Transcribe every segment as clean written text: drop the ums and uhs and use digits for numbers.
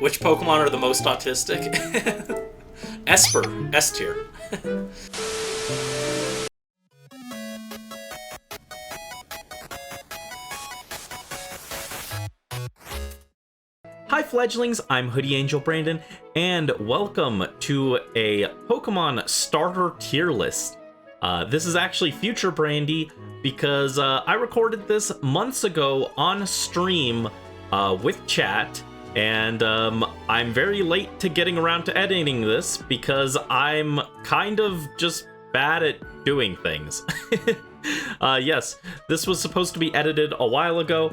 Which Pokemon are the most autistic? Esper, S tier. Hi fledglings, I'm Hoodie Angel Brandon, and welcome to a Pokemon starter tier list. This is actually future Brandy because I recorded this months ago on stream with chat, and I'm very late to getting around to editing this because I'm kind of just bad at doing things. Yes, this was supposed to be edited a while ago.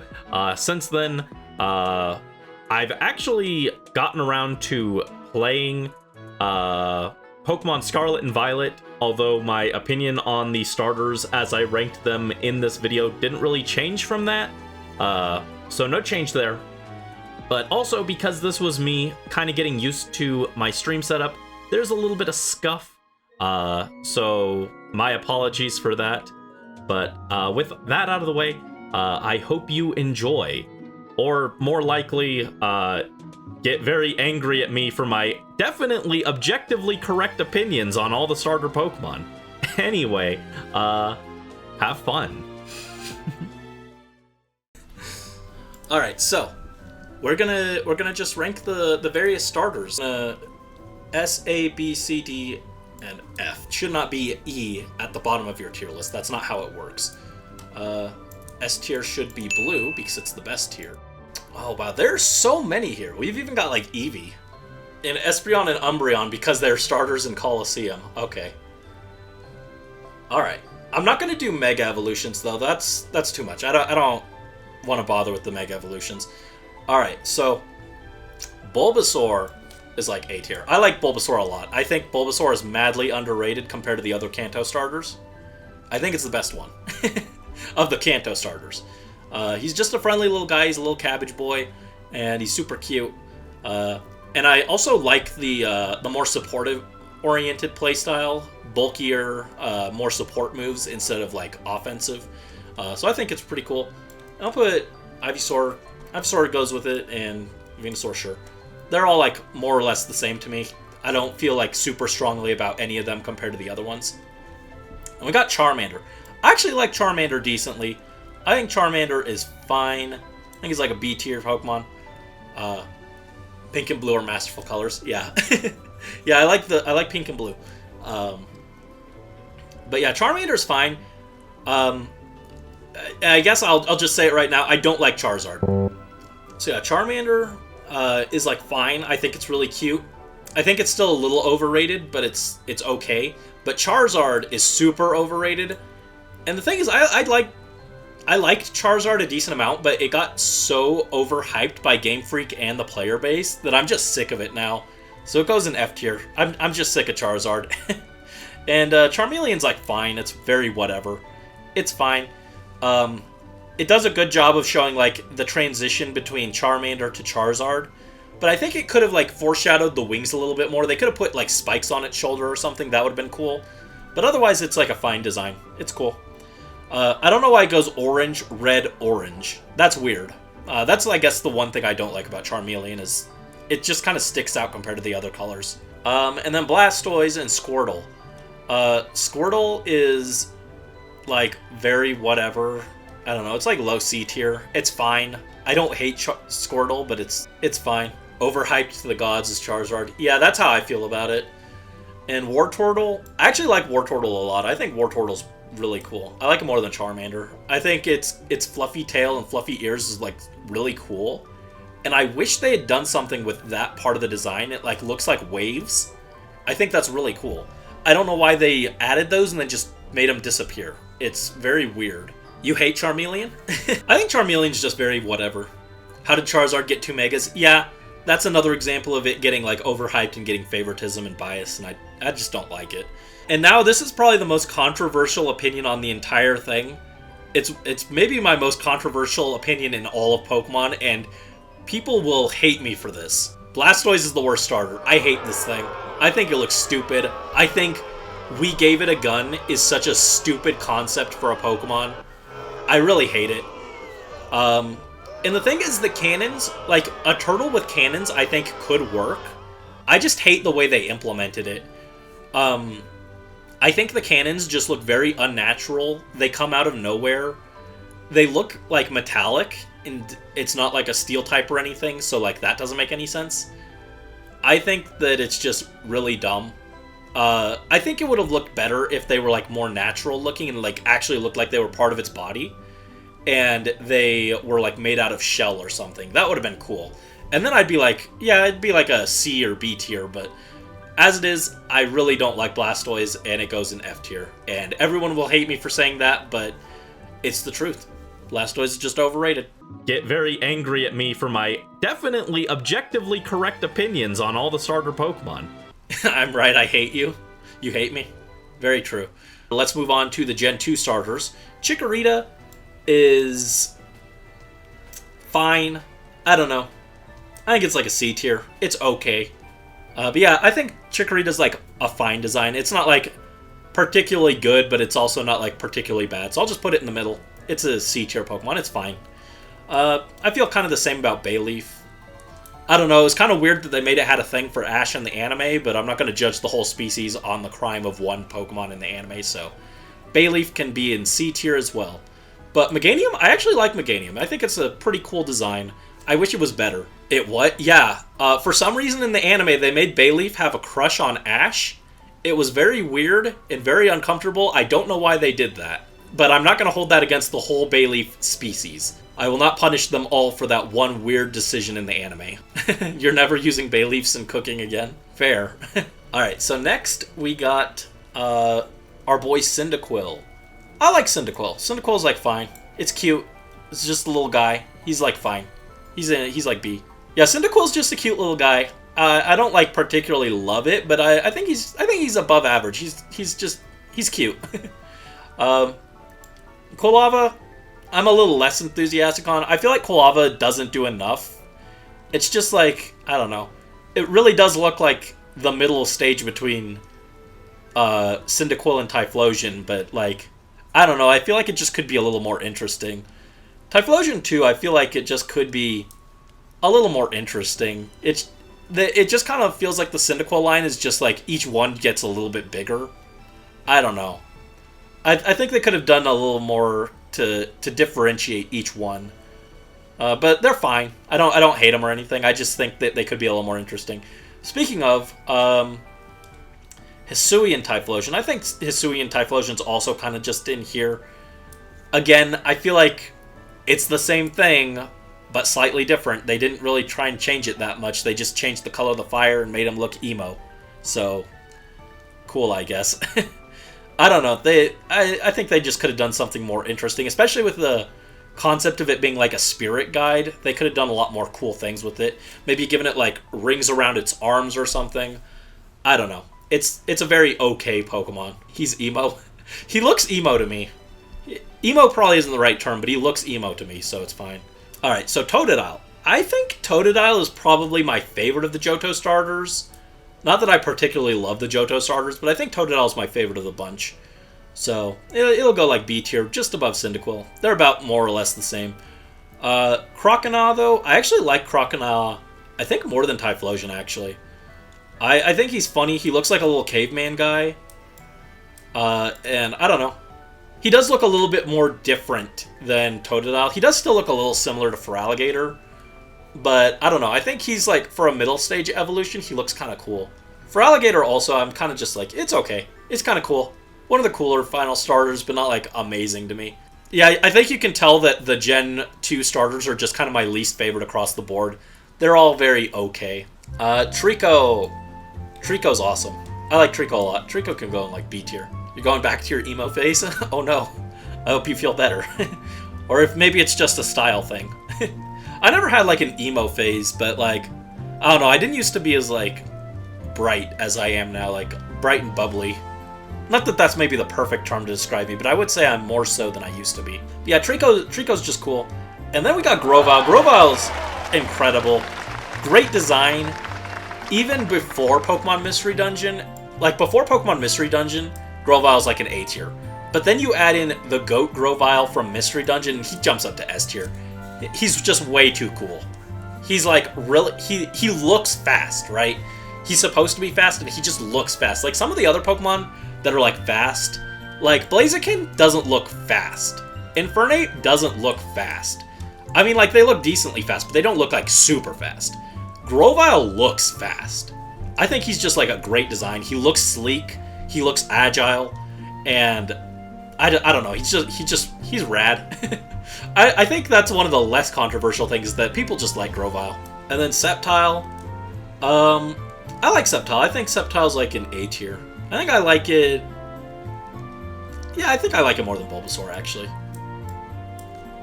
Since then, I've actually gotten around to playing Pokemon Scarlet and Violet, although my opinion on the starters as I ranked them in this video didn't really change from that. So no change there. But also because this was me kind of getting used to my stream setup, there's a little bit of scuff. So my apologies for that. But with that out of the way, I hope you enjoy. Or more likely, get very angry at me for my definitely objectively correct opinions on all the starter Pokemon. Anyway, have fun. All right, so we're gonna just rank the various starters. S, A, B, C, D, and F. It should not be E at the bottom of your tier list. That's not how it works. S tier should be blue because it's the best tier. Oh wow, there's so many here. We've even got like Eevee and Espeon and Umbreon because they're starters in Colosseum. Okay. Alright. I'm not gonna do Mega Evolutions though. That's too much. I don't want to bother with the Mega Evolutions. Alright, so Bulbasaur is like A tier. I like Bulbasaur a lot. I think Bulbasaur is madly underrated compared to the other Kanto starters. I think it's the best one of the Kanto starters. He's just a friendly little guy. He's a little cabbage boy, and he's super cute. And I also like the more supportive-oriented playstyle, bulkier, more support moves instead of like offensive. So I think it's pretty cool. I'll put Ivysaur. Ivysaur goes with it, and Venusaur, sure. They're all like more or less the same to me. I don't feel like super strongly about any of them compared to the other ones. And we got Charmander. I actually like Charmander decently. I think Charmander is fine. I think he's like a B tier Pokemon. Pink and blue are masterful colors. Yeah, yeah. I like pink and blue. But yeah, Charmander's fine. I guess I'll just say it right now. I don't like Charizard. So yeah, Charmander is like fine. I think it's really cute. I think it's still a little overrated, but it's okay. But Charizard is super overrated. And the thing is, I liked Charizard a decent amount, but it got so overhyped by Game Freak and the player base that I'm just sick of it now. So it goes in F tier. I'm just sick of Charizard. And Charmeleon's like fine. It's very whatever. It's fine. It does a good job of showing like the transition between Charmander to Charizard. But I think it could have like foreshadowed the wings a little bit more. They could have put like spikes on its shoulder or something. That would have been cool. But otherwise, it's like a fine design. It's cool. I don't know why it goes orange, red, orange. That's weird. That's, I guess, the one thing I don't like about Charmeleon is it just kind of sticks out compared to the other colors. And then Blastoise and Squirtle. Squirtle is, like, very whatever. I don't know. It's like low C tier. It's fine. I don't hate Squirtle, but it's fine. Overhyped to the gods is Charizard. Yeah, that's how I feel about it. And Wartortle. I actually like Wartortle a lot. I think Wartortle's really cool. I like it more than Charmander. I think its fluffy tail and fluffy ears is like really cool. And I wish they had done something with that part of the design. It like looks like waves. I think that's really cool. I don't know why they added those and then just made them disappear. It's very weird. You hate Charmeleon? I think Charmeleon's just very whatever. How did Charizard get 2 megas? Yeah, that's another example of it getting like overhyped and getting favoritism and bias, and I just don't like it. And now this is probably the most controversial opinion on the entire thing. It's maybe my most controversial opinion in all of Pokemon, and people will hate me for this. Blastoise is the worst starter. I hate this thing. I think it looks stupid. I think We Gave It a Gun is such a stupid concept for a Pokemon. I really hate it. And the thing is, the cannons, like, a turtle with cannons, I think could work. I just hate the way they implemented it. I think the cannons just look very unnatural. They come out of nowhere. They look, like, metallic, and it's not, like, a steel type or anything, so, like, that doesn't make any sense. I think that it's just really dumb. I think it would have looked better if they were, like, more natural looking and, like, actually looked like they were part of its body. And they were, like, made out of shell or something. That would have been cool. And then I'd be like, yeah, it'd be like a C or B tier, but as it is, I really don't like Blastoise, and it goes in F tier. And everyone will hate me for saying that, but it's the truth. Blastoise is just overrated. Get very angry at me for my definitely objectively correct opinions on all the starter Pokemon. I'm right, I hate you. You hate me. Very true. Let's move on to the Gen 2 starters. Chikorita is fine. I don't know. I think it's like a C tier. It's okay. But yeah, I think Chikorita's like a fine design. It's not like particularly good, but it's also not like particularly bad. So I'll just put it in the middle. It's a C tier Pokemon. It's fine. I feel kind of the same about Bayleaf. I don't know. It's kind of weird that they made it had a thing for Ash in the anime, but I'm not going to judge the whole species on the crime of one Pokemon in the anime, so Bayleaf can be in C tier as well. But Meganium, I actually like Meganium. I think it's a pretty cool design. I wish it was better. It what? Yeah. For some reason in the anime, they made Bayleaf have a crush on Ash. It was very weird and very uncomfortable. I don't know why they did that. But I'm not going to hold that against the whole Bayleaf species. I will not punish them all for that one weird decision in the anime. You're never using Bayleafs in cooking again? Fair. Alright, so next we got our boy Cyndaquil. I like Cyndaquil. Cyndaquil's like fine. It's cute. It's just a little guy. He's like fine. He's like B. Yeah, Cyndaquil's just a cute little guy. I don't like particularly love it, but I think he's above average. He's cute. Quilava, I'm a little less enthusiastic on. I feel like Quilava doesn't do enough. It's just like, I don't know. It really does look like the middle stage between Cyndaquil and Typhlosion, but like, I don't know. I feel like it just could be a little more interesting. Typhlosion 2, I feel like it just could be a little more interesting. It just kind of feels like the Cyndaquil line is just like each one gets a little bit bigger. I don't know. I think they could have done a little more to differentiate each one. But they're fine. I don't hate them or anything. I just think that they could be a little more interesting. Speaking of Hisuian Typhlosion, I think Hisuian Typhlosion's also kind of just in here. Again, I feel like it's the same thing, but slightly different. They didn't really try and change it that much. They just changed the color of the fire and made him look emo. So, cool, I guess. I don't know. I think they just could have done something more interesting, especially with the concept of it being like a spirit guide. They could have done a lot more cool things with it. Maybe given it like rings around its arms or something. I don't know. It's a very okay Pokemon. He's emo. He looks emo to me. Emo probably isn't the right term, but he looks emo to me, so it's fine. Alright, so Totodile. I think Totodile is probably my favorite of the Johto starters. Not that I particularly love the Johto starters, but I think Totodile is my favorite of the bunch. So, it'll go like B tier, just above Cyndaquil. They're about more or less the same. Croconaw, though, I actually like Croconaw, I think more than Typhlosion, actually. I think he's funny. He looks like a little caveman guy. And I don't know. He does look a little bit more different than Totodile. He does still look a little similar to Feraligatr. But, I don't know. I think he's, like, for a middle stage evolution, he looks kind of cool. Feraligatr also, I'm kind of just like, it's okay. It's kind of cool. One of the cooler final starters, but not, like, amazing to me. Yeah, I think you can tell that the Gen 2 starters are just kind of my least favorite across the board. They're all very okay. Trico. Trico's awesome. I like Trico a lot. Trico can go in, like, B tier. You're going back to your emo phase? Oh, no. I hope you feel better. Or if maybe it's just a style thing. I never had, like, an emo phase, but, like, I don't know. I didn't used to be as, like, bright as I am now. Like, bright and bubbly. Not that that's maybe the perfect term to describe me, but I would say I'm more so than I used to be. Yeah, Trico's just cool. And then we got Grovyle. Grovyle's incredible. Great design. Even before Pokemon Mystery Dungeon, like, before Pokemon Mystery Dungeon, Grovyle's like an A tier. But then you add in the GOAT Grovyle from Mystery Dungeon, and he jumps up to S tier. He's just way too cool. He's like really he looks fast, right? He's supposed to be fast and he just looks fast. Like some of the other Pokemon that are like fast, like Blaziken doesn't look fast. Infernape doesn't look fast. I mean, like they look decently fast, but they don't look like super fast. Grovyle looks fast. I think he's just like a great design. He looks sleek, he looks agile, and I don't know, he's rad. I think that's one of the less controversial things, that people just like Grovyle. And then Sceptile, I like Sceptile. I think Sceptile's like an A tier. I think I like it. Yeah, I think I like it more than Bulbasaur, actually.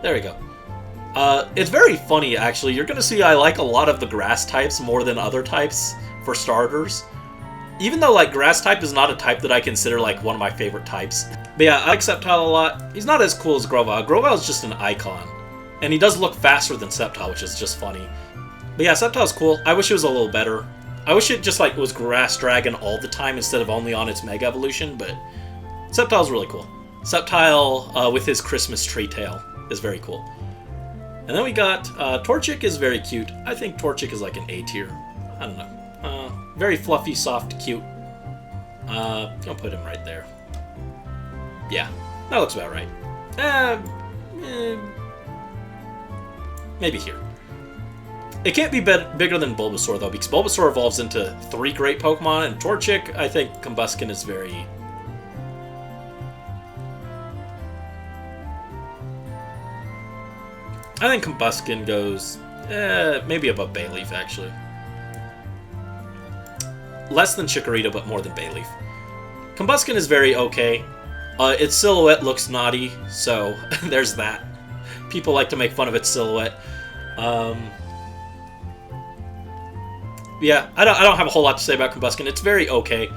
There we go. It's very funny, actually. You're going to see I like a lot of the grass types more than other types, for starters. Even though, like, grass type is not a type that I consider, like, one of my favorite types. But yeah, I like Sceptile a lot. He's not as cool as Grovyle. Grovyle's just an icon. And he does look faster than Sceptile, which is just funny. But yeah, Sceptile's cool. I wish it was a little better. I wish it just, like, was Grass Dragon all the time instead of only on its Mega Evolution, but Sceptile's really cool. Sceptile, with his Christmas tree tail, is very cool. And then we got, Torchic is very cute. I think Torchic is like an A tier. I don't know. Very fluffy, soft, cute. I'll put him right there. Yeah, that looks about right. Maybe here. It can't be bigger than Bulbasaur, though, because Bulbasaur evolves into 3 great Pokemon, and Torchic, I think Combusken is very... I think Combusken goes maybe above Bayleaf, actually. Less than Chikorita, but more than Bayleaf. Combusken is very okay. Its silhouette looks naughty, so there's that. People like to make fun of its silhouette. Yeah, I don't have a whole lot to say about Combusken. It's very okay.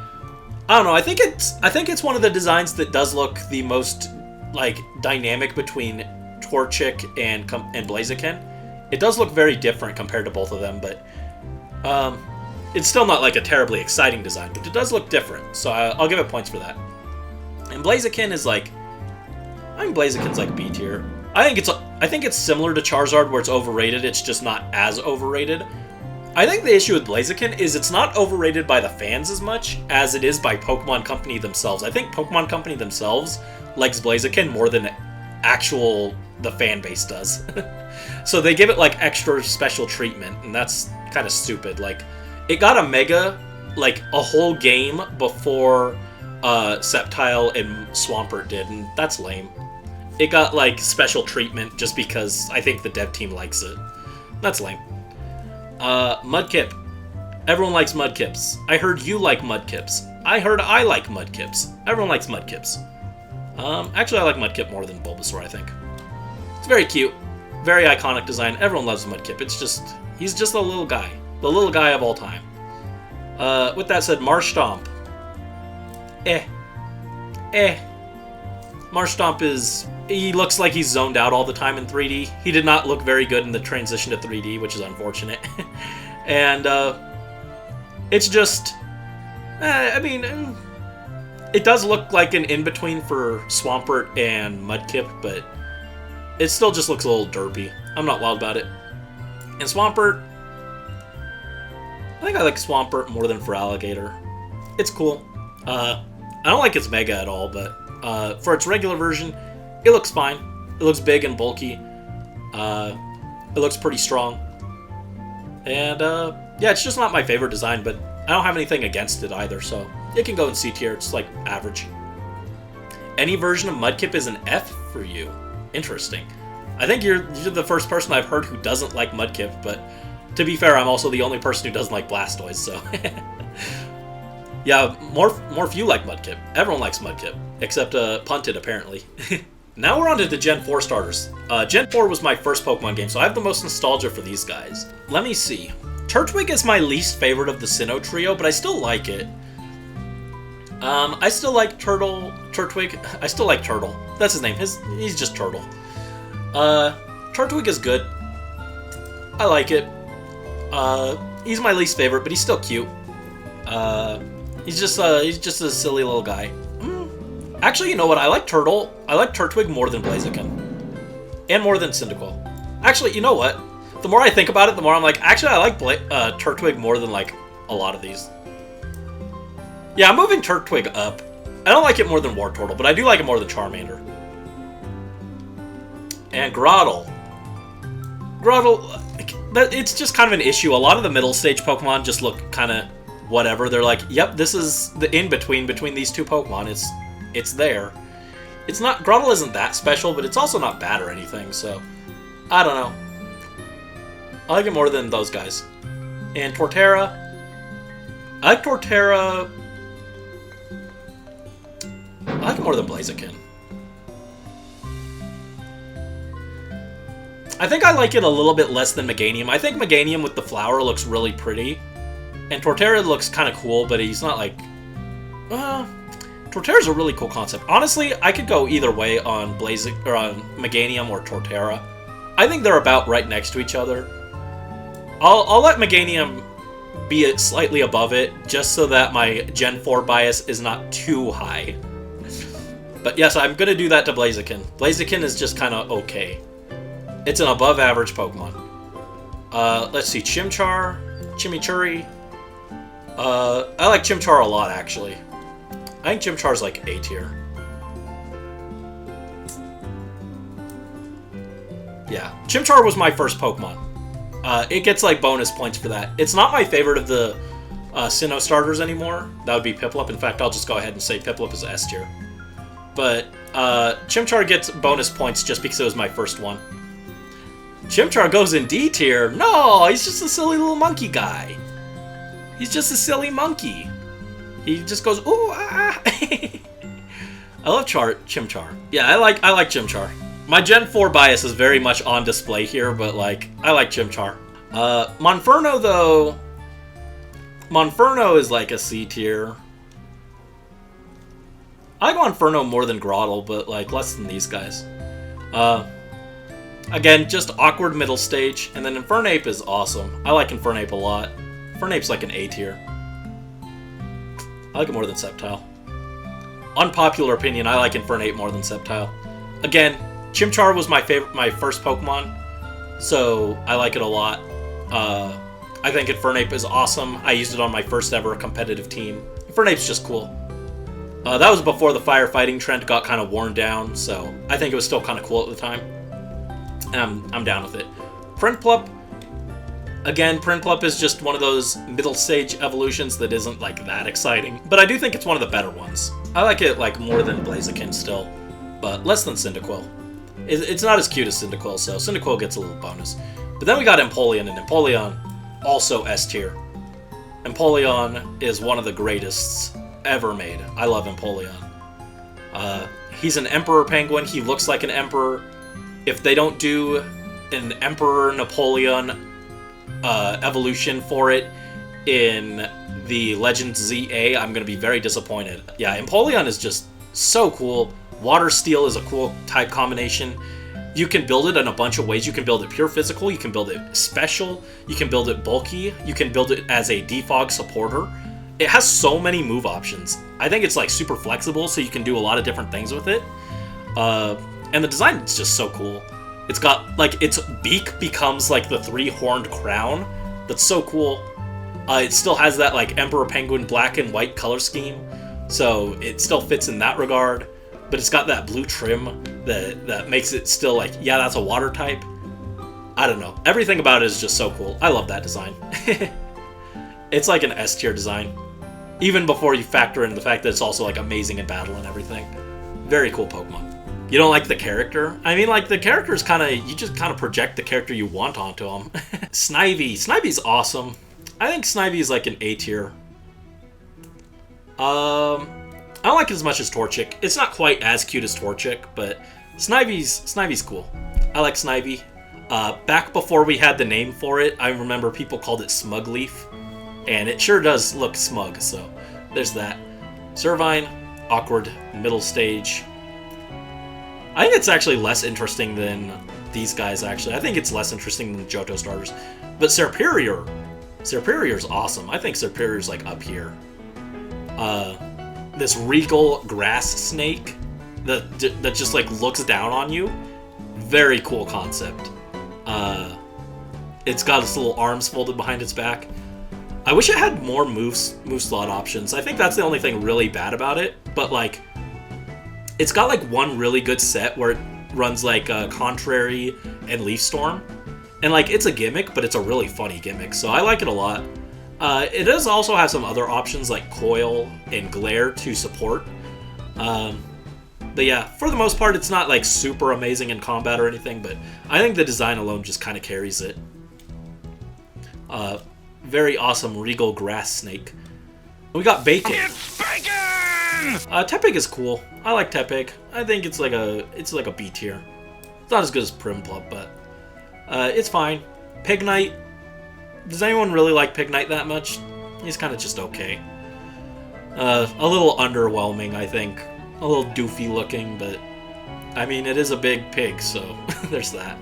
I don't know. I think it's one of the designs that does look the most like dynamic between Torchic and Blaziken. It does look very different compared to both of them, but it's still not like a terribly exciting design. But it does look different, so I'll give it points for that. And Blaziken is like, I think Blaziken's like B tier. I think it's similar to Charizard, where it's overrated. It's just not as overrated. I think the issue with Blaziken is it's not overrated by the fans as much as it is by Pokemon Company themselves. I think Pokemon Company themselves likes Blaziken more than the fan base does. So they give it like extra special treatment, and that's kind of stupid. Like, it got a Mega like a whole game before Sceptile and Swampert did, and that's lame. It got like special treatment just because I think the dev team likes it. That's lame. Mudkip. Everyone likes Mudkips. I heard you like Mudkips. I heard I like Mudkips. Everyone likes Mudkips. Actually, I like Mudkip more than Bulbasaur, I think. It's very cute. Very iconic design. Everyone loves Mudkip. He's just a little guy. The little guy of all time. With that said, Marshtomp. Marshtomp he looks like he's zoned out all the time in 3D. He did not look very good in the transition to 3D, which is unfortunate. And, it's just... I mean, it does look like an in-between for Swampert and Mudkip, but it still just looks a little derpy. I'm not wild about it. And Swampert... I think I like Swampert more than for Alligator. It's cool. I don't like its Mega at all, but for its regular version, it looks fine. It looks big and bulky. It looks pretty strong. And yeah, it's just not my favorite design, but I don't have anything against it either, so it can go in C tier. It's like average. Any version of Mudkip is an F for you. Interesting. I think you're the first person I've heard who doesn't like Mudkip, but to be fair, I'm also the only person who doesn't like Blastoise, so... Yeah, more few like Mudkip. Everyone likes Mudkip, except Punted, apparently. Now we're on to the Gen 4 starters. Gen 4 was my first Pokemon game, so I have the most nostalgia for these guys. Let me see. Turtwig is my least favorite of the Sinnoh trio, but I still like it. I still like Turtwig. I still like Turtle. That's his name. He's just Turtle. Turtwig is good. I like it. He's my least favorite, but he's still cute. He's just a silly little guy. Actually, you know what? I like Turtle. I like Turtwig more than Blaziken. And more than Cyndaquil. Actually, you know what? The more I think about it, the more I'm like, actually, I like Turtwig more than, like, a lot of these. Yeah, I'm moving Turtwig up. I don't like it more than Wartortle, but I do like it more than Charmander. And Grotle. Grotle, it's just kind of an issue. A lot of the middle stage Pokemon just look kind of whatever. They're like, yep, this is the in-between between these two Pokemon. It's there. It's not, Grotle isn't that special, but it's also not bad or anything, so I don't know. I like it more than those guys. And Torterra. I like Torterra. I like it more than Blaziken. I think I like it a little bit less than Meganium. I think Meganium with the flower looks really pretty. And Torterra looks kind of cool, but he's not like... Torterra's a really cool concept. Honestly, I could go either way on Meganium or Torterra. I think they're about right next to each other. I'll let Meganium be slightly above it, just so that my Gen 4 bias is not too high. But yes, I'm going to do that to Blaziken. Blaziken is just kind of okay. It's an above-average Pokemon. Let's see, Chimchar, Chimichurri. I like Chimchar a lot, actually. I think Chimchar's like A tier. Yeah, Chimchar was my first Pokemon. It gets like bonus points for that. It's not my favorite of the Sinnoh starters anymore. That would be Piplup. In fact, I'll just go ahead and say Piplup is S tier. But Chimchar gets bonus points just because it was my first one. Chimchar goes in D tier. No, he's just a silly little monkey guy. He's just a silly monkey. He just goes, ooh, ah. I love Chimchar. Yeah, I like Chimchar. My Gen 4 bias is very much on display here, but like, I like Chimchar. Monferno, though. Monferno is like a C tier. I like Monferno more than Grotle, but like less than these guys. Again, just awkward middle stage, and then Infernape is awesome. I like Infernape a lot. Infernape's like an A tier. I like it more than Sceptile. Unpopular opinion, I like Infernape more than Sceptile. Again, Chimchar was my first Pokemon, so I like it a lot. I think Infernape is awesome. I used it on my first ever competitive team. Infernape's just cool. That was before the firefighting trend got kind of worn down, so I think it was still kind of cool at the time. And I'm down with it. Prinplup. Again, Prinplup is just one of those middle stage evolutions that isn't like that exciting. But I do think it's one of the better ones. I like it like more than Blaziken still, but less than Cyndaquil. It's not as cute as Cyndaquil, so Cyndaquil gets a little bonus. But then we got Empoleon, and Empoleon also S tier. Empoleon is one of the greatest ever made. I love Empoleon. He's an Emperor Penguin. He looks like an Emperor. If they don't do an Emperor Napoleon evolution for it in the Legends ZA, I'm going to be very disappointed. Yeah, Empoleon is just so cool. Water Steel is a cool type combination. You can build it in a bunch of ways. You can build it pure physical, you can build it special, you can build it bulky, you can build it as a defog supporter. It has so many move options. I think it's like super flexible, so you can do a lot of different things with it. And the design is just so cool. It's got, like, its beak becomes, like, the three-horned crown. That's so cool. It still has that, like, Emperor Penguin black and white color scheme. So it still fits in that regard. But it's got that blue trim that makes it still, like, yeah, that's a water type. I don't know. Everything about it is just so cool. I love that design. It's like an S-tier design. Even before you factor in the fact that it's also, like, amazing in battle and everything. Very cool Pokemon. You don't like the character? I mean, like, the character is kind of... You just kind of project the character you want onto him. Snivy. Snivy's awesome. I think Snivy is like an A tier. I don't like it as much as Torchic. It's not quite as cute as Torchic, but Snivy's cool. I like Snivy. Back before we had the name for it, I remember people called it Smugleaf. And it sure does look smug, so there's that. Servine, awkward, middle stage. I think it's actually less interesting than these guys, actually. I think it's less interesting than the Johto starters. But Serperior's awesome. I think Serperior's, like, up here. This regal grass snake that just, like, looks down on you. Very cool concept. It's got its little arms folded behind its back. I wish it had more move slot options. I think that's the only thing really bad about it. But like, it's got like one really good set where it runs like Contrary and Leaf Storm. And like, it's a gimmick, but it's a really funny gimmick. So I like it a lot. It does also have some other options like Coil and Glare to support. But yeah, for the most part, it's not like super amazing in combat or anything, but I think the design alone just kind of carries it. Very awesome Regal Grass Snake. We got Bacon. It's bacon! Tepig is cool. I like Tepig. I think it's like a B tier. It's not as good as Primplump, but it's fine. Pig Knight. Does anyone really like Pig Knight that much? He's kind of just okay. A little underwhelming, I think. A little doofy looking, but I mean, it is a big pig, so there's that.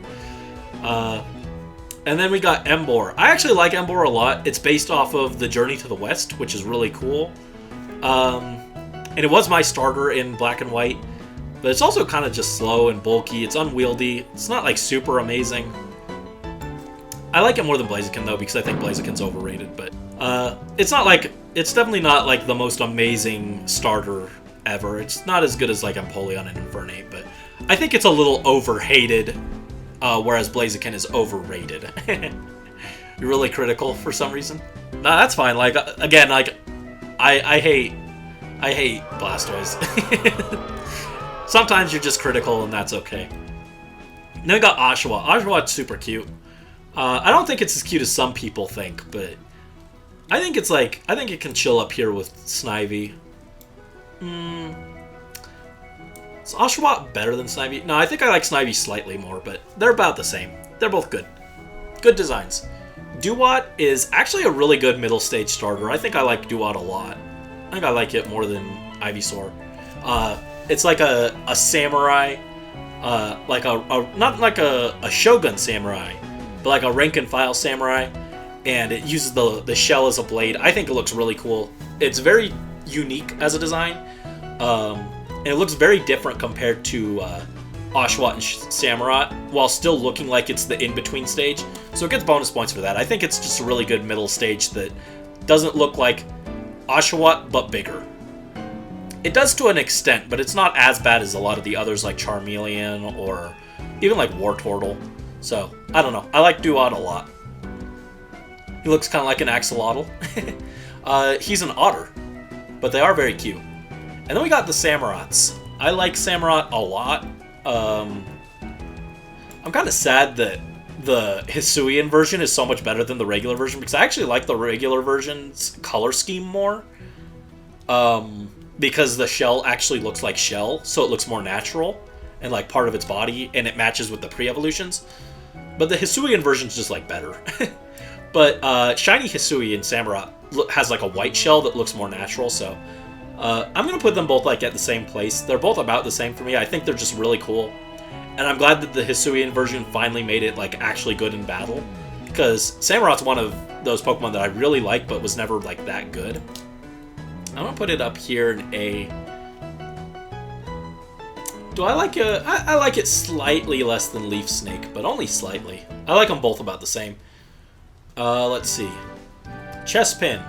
And then we got Embor. I actually like Embor a lot. It's based off of the Journey to the West, which is really cool. And it was my starter in Black and White, but it's also kind of just slow and bulky. It's unwieldy. It's not like super amazing. I like it more than Blaziken though, because I think Blaziken's overrated, but it's definitely not like the most amazing starter ever. It's not as good as like Empoleon and Infernape, but I think it's a little overhated, whereas Blaziken is overrated. You're really critical for some reason? Nah, that's fine. Like, again, like, I hate Blastoise. Sometimes you're just critical, and that's okay. Then we got Oshawott. Oshawott's super cute. I don't think it's as cute as some people think, but I think it can chill up here with Snivy. Is Oshawott better than Snivy? No, I think I like Snivy slightly more, but they're about the same. They're both good. Good designs. Duat is actually a really good middle stage starter. I think I like Duat a lot. I think I like it more than Ivysaur. It's like a samurai, not like a Shogun samurai, but like a rank and file samurai, and it uses the shell as a blade. I think it looks really cool. It's very unique as a design, and it looks very different compared to Oshawott and Samurott, while still looking like it's the in-between stage. So it gets bonus points for that. I think it's just a really good middle stage that doesn't look like Oshawott, but bigger. It does to an extent, but it's not as bad as a lot of the others like Charmeleon or even like Wartortle. So, I don't know. I like Duat a lot. He looks kind of like an Axolotl. He's an otter, but they are very cute. And then we got the Samurotts. I like Samurott a lot. I'm kind of sad that the Hisuian version is so much better than the regular version, because I actually like the regular version's color scheme more. Because the shell actually looks like shell, so it looks more natural and like part of its body, and it matches with the pre-evolutions. But the Hisuian version's just like better. But shiny Hisui and Samurott has like a white shell that looks more natural, so I'm gonna put them both like at the same place. They're both about the same for me. I think they're just really cool, and I'm glad that the Hisuian version finally made it like actually good in battle, because Samurott's one of those Pokemon that I really like but was never like that good. I'm gonna put it up here in A. Do I like it? I like it slightly less than Leaf Snake, but only slightly. I like them both about the same. Let's see. Chespin.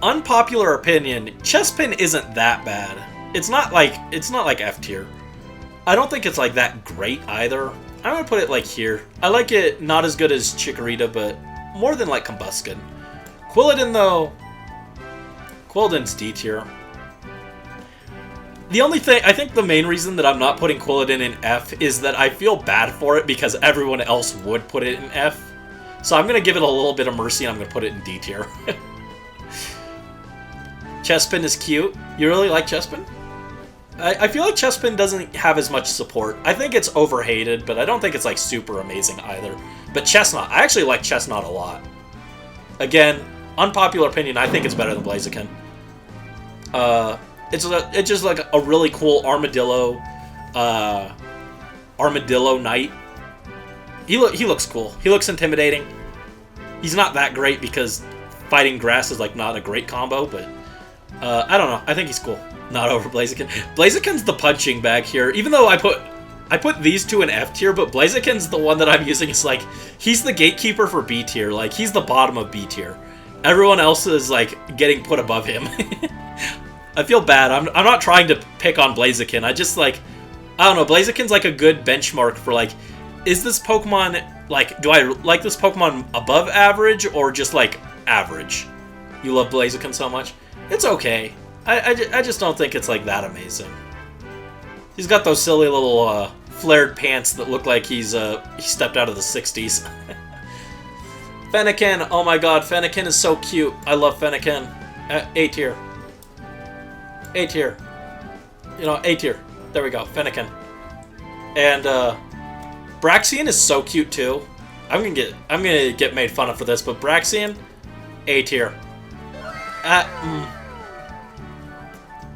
Unpopular opinion, Chespin isn't that bad. It's not like F tier. I don't think it's like that great either. I'm gonna put it like here. I like it not as good as Chikorita, but more than like Combusken. Quilladin though, Quilladin's D tier. The only thing, I think the main reason that I'm not putting Quilladin in F is that I feel bad for it because everyone else would put it in F. So I'm gonna give it a little bit of mercy and I'm gonna put it in D tier. Chespin is cute. You really like Chespin? I feel like Chespin doesn't have as much support. I think it's overhated, but I don't think it's like super amazing either. But Chestnut, I actually like Chestnut a lot. Again, unpopular opinion, I think it's better than Blaziken. It's just like a really cool armadillo knight. He looks cool. He looks intimidating. He's not that great because fighting grass is like not a great combo, but I don't know. I think he's cool. Not over Blaziken. Blaziken's the punching bag here. Even though I I put these two in F tier, but Blaziken's the one that I'm using. It's like, he's the gatekeeper for B tier. Like, he's the bottom of B tier. Everyone else is, like, getting put above him. I feel bad. I'm not trying to pick on Blaziken. I just, like, I don't know. Blaziken's, like, a good benchmark for, like, is this Pokemon, like, do I like this Pokemon above average or just, like, average? You love Blaziken so much? It's okay. I just don't think it's, like, that amazing. He's got those silly little, flared pants that look like he stepped out of the 60s. Fennekin, oh my god, Fennekin is so cute. I love Fennekin. A tier. A tier. You know, A tier. There we go, Fennekin. And Braxian is so cute too. I'm gonna get made fun of for this, but Braxian, A tier.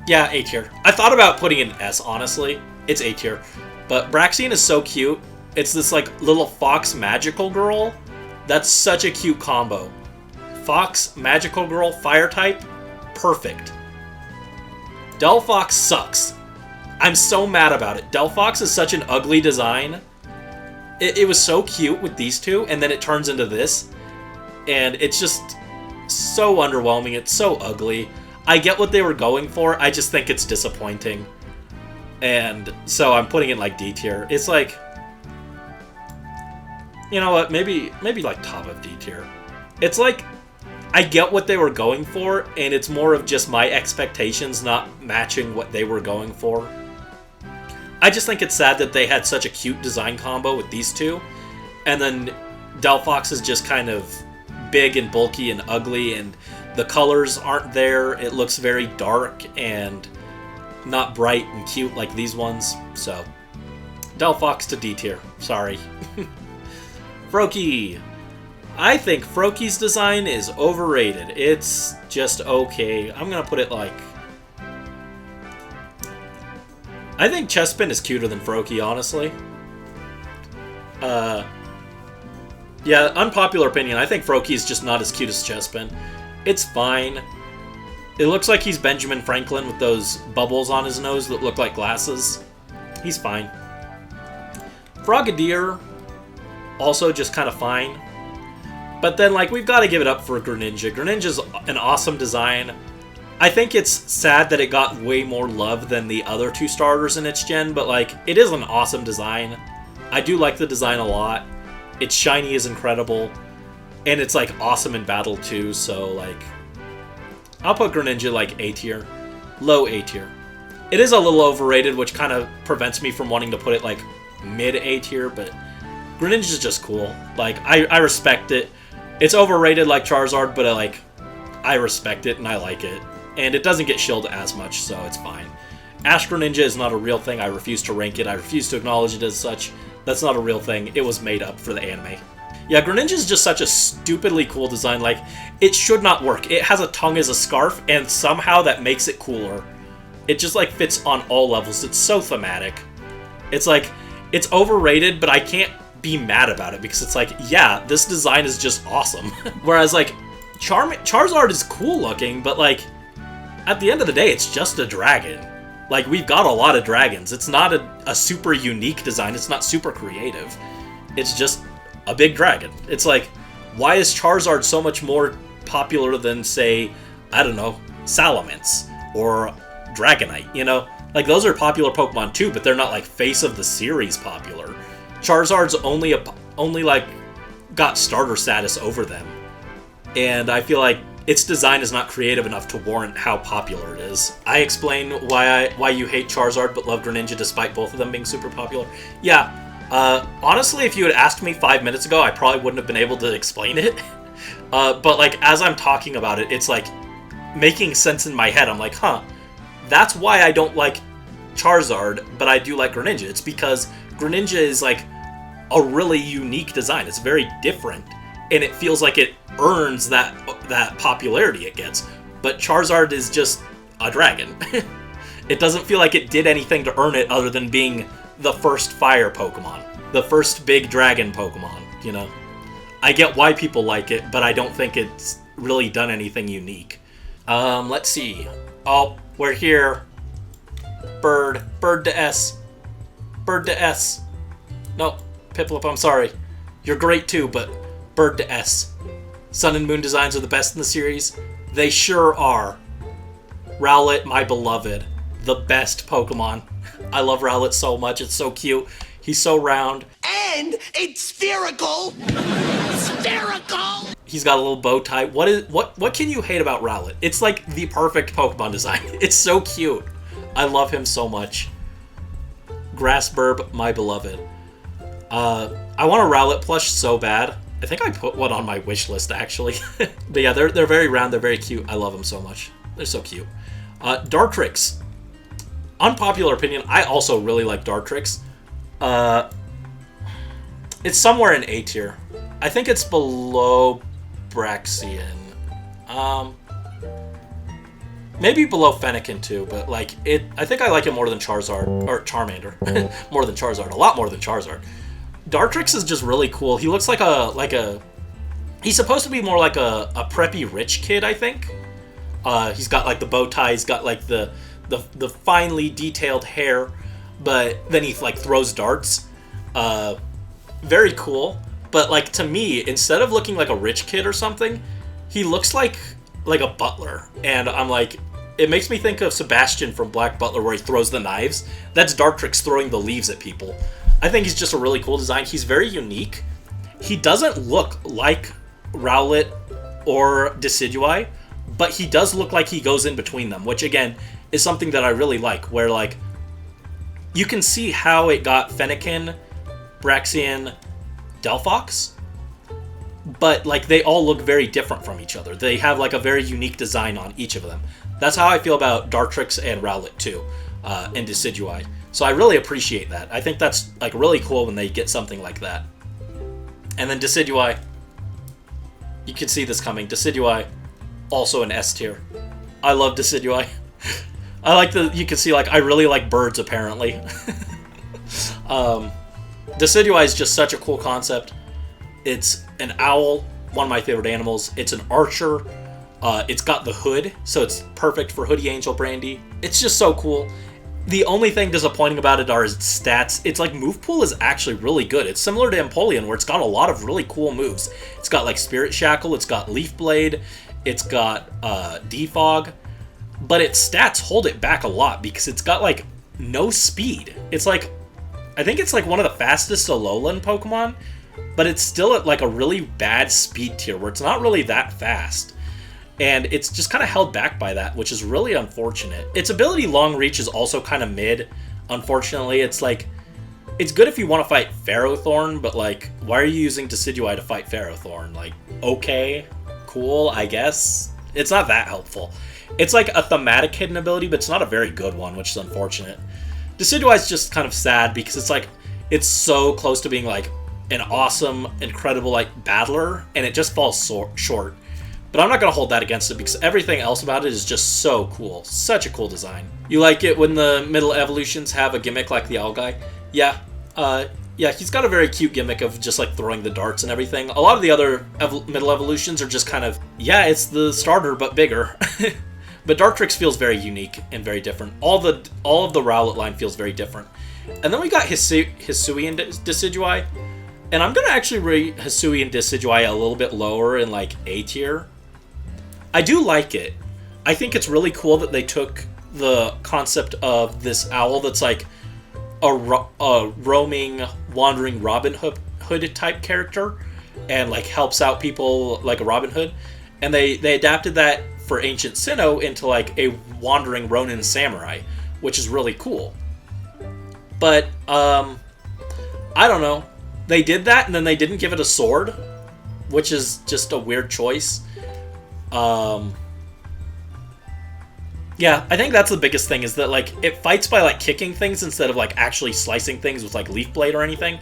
Yeah, A tier. I thought about putting an S, honestly. It's A tier. But Braxian is so cute. It's this, like, little fox magical girl. That's such a cute combo. Fox, magical girl, fire type, perfect. Delphox sucks. I'm so mad about it. Delphox is such an ugly design. It was so cute with these two, and then it turns into this. And it's just so underwhelming. It's so ugly. I get what they were going for, I just think it's disappointing. And so I'm putting it like D tier. It's like, you know what, maybe like top of D tier. It's like, I get what they were going for, and it's more of just my expectations not matching what they were going for. I just think it's sad that they had such a cute design combo with these two, and then Delphox is just kind of big and bulky and ugly, and the colors aren't there. It looks very dark and not bright and cute like these ones. So, Delphox to D tier. Sorry. Froakie. I think Froakie's design is overrated. It's just okay. I'm gonna put it like... I think Chespin is cuter than Froakie, honestly. Yeah, unpopular opinion. I think Froakie is just not as cute as Chespin. It's fine. It looks like he's Benjamin Franklin with those bubbles on his nose that look like glasses. He's fine. Frogadier, also just kind of fine. But then, like, we've got to give it up for Greninja. Greninja's an awesome design. I think it's sad that it got way more love than the other two starters in its gen, but, like, it is an awesome design. I do like the design a lot. Its shiny is incredible. And it's, like, awesome in battle, too, so, like... I'll put Greninja, like, A tier. Low A tier. It is a little overrated, which kind of prevents me from wanting to put it, like, mid-A tier, but... Greninja's just cool. Like, I respect it. It's overrated like Charizard, but, like, I respect it and I like it. And it doesn't get shilled as much, so it's fine. Ash Greninja is not a real thing. I refuse to rank it. I refuse to acknowledge it as such. That's not a real thing. It was made up for the anime. Yeah, Greninja is just such a stupidly cool design. Like, it should not work. It has a tongue as a scarf, and somehow that makes it cooler. It just, like, fits on all levels. It's so thematic. It's like, it's overrated, but I can't be mad about it because it's like, yeah, this design is just awesome. Whereas, like, Charizard is cool looking, but, like, at the end of the day, it's just a dragon. Like, we've got a lot of dragons. It's not a super unique design. It's not super creative. It's just a big dragon. It's like, why is Charizard so much more popular than, say, I don't know, Salamence or Dragonite, you know? Like, those are popular Pokemon too, but they're not, like, face of the series popular. Charizard's only like, got starter status over them. And I feel like its design is not creative enough to warrant how popular it is. I explain why you hate Charizard but love Greninja despite both of them being super popular. Yeah, honestly, if you had asked me 5 minutes ago, I probably wouldn't have been able to explain it. But, like, as I'm talking about it, it's, like, making sense in my head. I'm like, huh, that's why I don't like Charizard, but I do like Greninja. It's because Greninja is, like, a really unique design. It's very different, and it feels like it earns that popularity it gets. But Charizard is just a dragon. It doesn't feel like it did anything to earn it other than being the first fire Pokemon. The first big dragon Pokemon, you know? I get why people like it, but I don't think it's really done anything unique. Let's see. Oh, we're here. Bird to S. Bird to S. No, Piplup, I'm sorry. You're great too, but Bird to S. Sun and Moon designs are the best in the series. They sure are. Rowlet, my beloved. The best Pokemon. I love Rowlet so much. It's so cute. He's so round. And it's spherical. Spherical. He's got a little bow tie. What can you hate about Rowlet? It's like the perfect Pokemon design. It's so cute. I love him so much. Grassburb, my beloved. I want a Rowlet plush so bad. I think I put one on my wish list, actually. But yeah, they're very round. They're very cute. I love them so much. They're so cute. Dartrix. Unpopular opinion, I also really like Dartrix. It's somewhere in A tier. I think it's below Braxian. Maybe below Fennekin too, but like I think I like it more than Charizard or Charmander. More than Charizard, a lot more than Charizard. Dartrix is just really cool. He looks like a he's supposed to be more like a preppy rich kid, I think. He's got like the bow tie, he's got like the finely detailed hair, but then he like throws darts. Very cool. But like to me, instead of looking like a rich kid or something, he looks like a butler. And I'm like, it makes me think of Sebastian from Black Butler where he throws the knives. That's Dartrix throwing the leaves at people. I think he's just a really cool design. He's very unique. He doesn't look like Rowlet or Decidueye, but he does look like he goes in between them, which again is something that I really like, where like you can see how it got Fennekin, Braxian, Delphox, but like they all look very different from each other. They have like a very unique design on each of them. That's how I feel about Dartrix and Rowlet too, and Decidueye. So I really appreciate that. I think that's like really cool when they get something like that. And then Decidueye, you can see this coming. Decidueye, also an S tier. I love Decidueye. I like you can see like I really like birds apparently. Decidueye is just such a cool concept. It's an owl, one of my favorite animals. It's an archer. It's got the hood, so it's perfect for Hoodie Angel Brandy. It's just so cool. The only thing disappointing about it are its stats. It's like move pool is actually really good. It's similar to Empoleon where it's got a lot of really cool moves. It's got like Spirit Shackle, it's got Leaf Blade, it's got Defog, but its stats hold it back a lot because it's got like no speed. It's like, I think it's like one of the fastest Alolan Pokemon, but it's still at like a really bad speed tier where it's not really that fast. And it's just kind of held back by that, which is really unfortunate. Its ability Long Reach is also kind of mid, unfortunately. It's like, it's good if you want to fight Ferrothorn, but like, why are you using Decidueye to fight Ferrothorn? Like, okay, cool, I guess. It's not that helpful. It's like a thematic hidden ability, but it's not a very good one, which is unfortunate. Decidueye is just kind of sad because it's like, it's so close to being like an awesome, incredible like battler, and it just falls short. But I'm not going to hold that against it because everything else about it is just so cool. Such a cool design. You like it when the middle evolutions have a gimmick like the owl guy? Yeah. Yeah, he's got a very cute gimmick of just like throwing the darts and everything. A lot of the other middle evolutions are just kind of, yeah, it's the starter but bigger. But Dartrix feels very unique and very different. All of the Rowlet line feels very different. And then we got Hisuian Decidueye. And I'm going to actually rate Hisuian Decidueye a little bit lower in like A tier. I do like it. I think it's really cool that they took the concept of this owl that's like a roaming, wandering Robin Hood type character and like helps out people like a Robin Hood. And they adapted that for Ancient Sinnoh into like a wandering Ronin samurai, which is really cool. But, I don't know. They did that and then they didn't give it a sword, which is just a weird choice. Yeah, I think that's the biggest thing is that like it fights by like kicking things instead of like actually slicing things with like Leaf Blade or anything.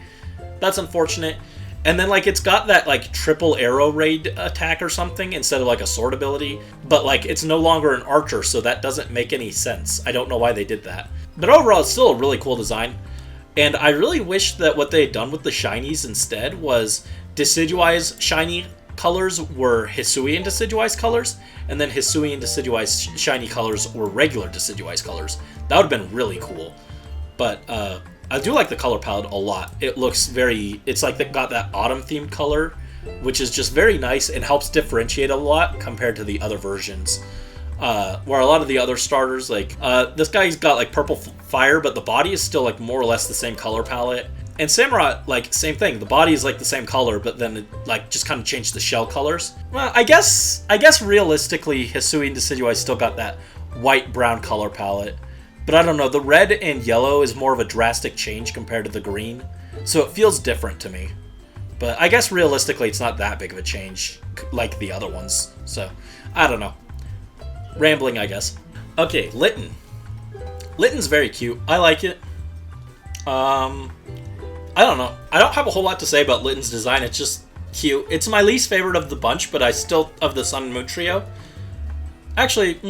That's unfortunate. And then like it's got that like triple arrow raid attack or something instead of like a sword ability, but like it's no longer an archer, so that doesn't make any sense. I don't know why they did that. But overall, it's still a really cool design. And I really wish that what they had done with the shinies instead was Decidueye's shiny colors were Hisuian Decidueye's colors, and then Hisuian Decidueye's shiny colors were regular Decidueye's colors. That would have been really cool. But I do like the color palette a lot. It looks very, it's like they got that autumn themed color, which is just very nice and helps differentiate a lot compared to the other versions. Where a lot of the other starters, like, this guy's got like purple fire, but the body is still like more or less the same color palette. And Samurott, like, same thing. The body is like the same color, but then it, like, just kind of changed the shell colors. Well, I guess realistically, Hisui and Decidueye still got that white-brown color palette. But I don't know, the red and yellow is more of a drastic change compared to the green, so it feels different to me. But I guess realistically, it's not that big of a change like the other ones. So, I don't know. Rambling, I guess. Okay, Litten. Litten's very cute. I like it. I don't know. I don't have a whole lot to say about Litten's design. It's just cute. It's my least favorite of the bunch, but I still, of the Sun and Moon trio. Actually,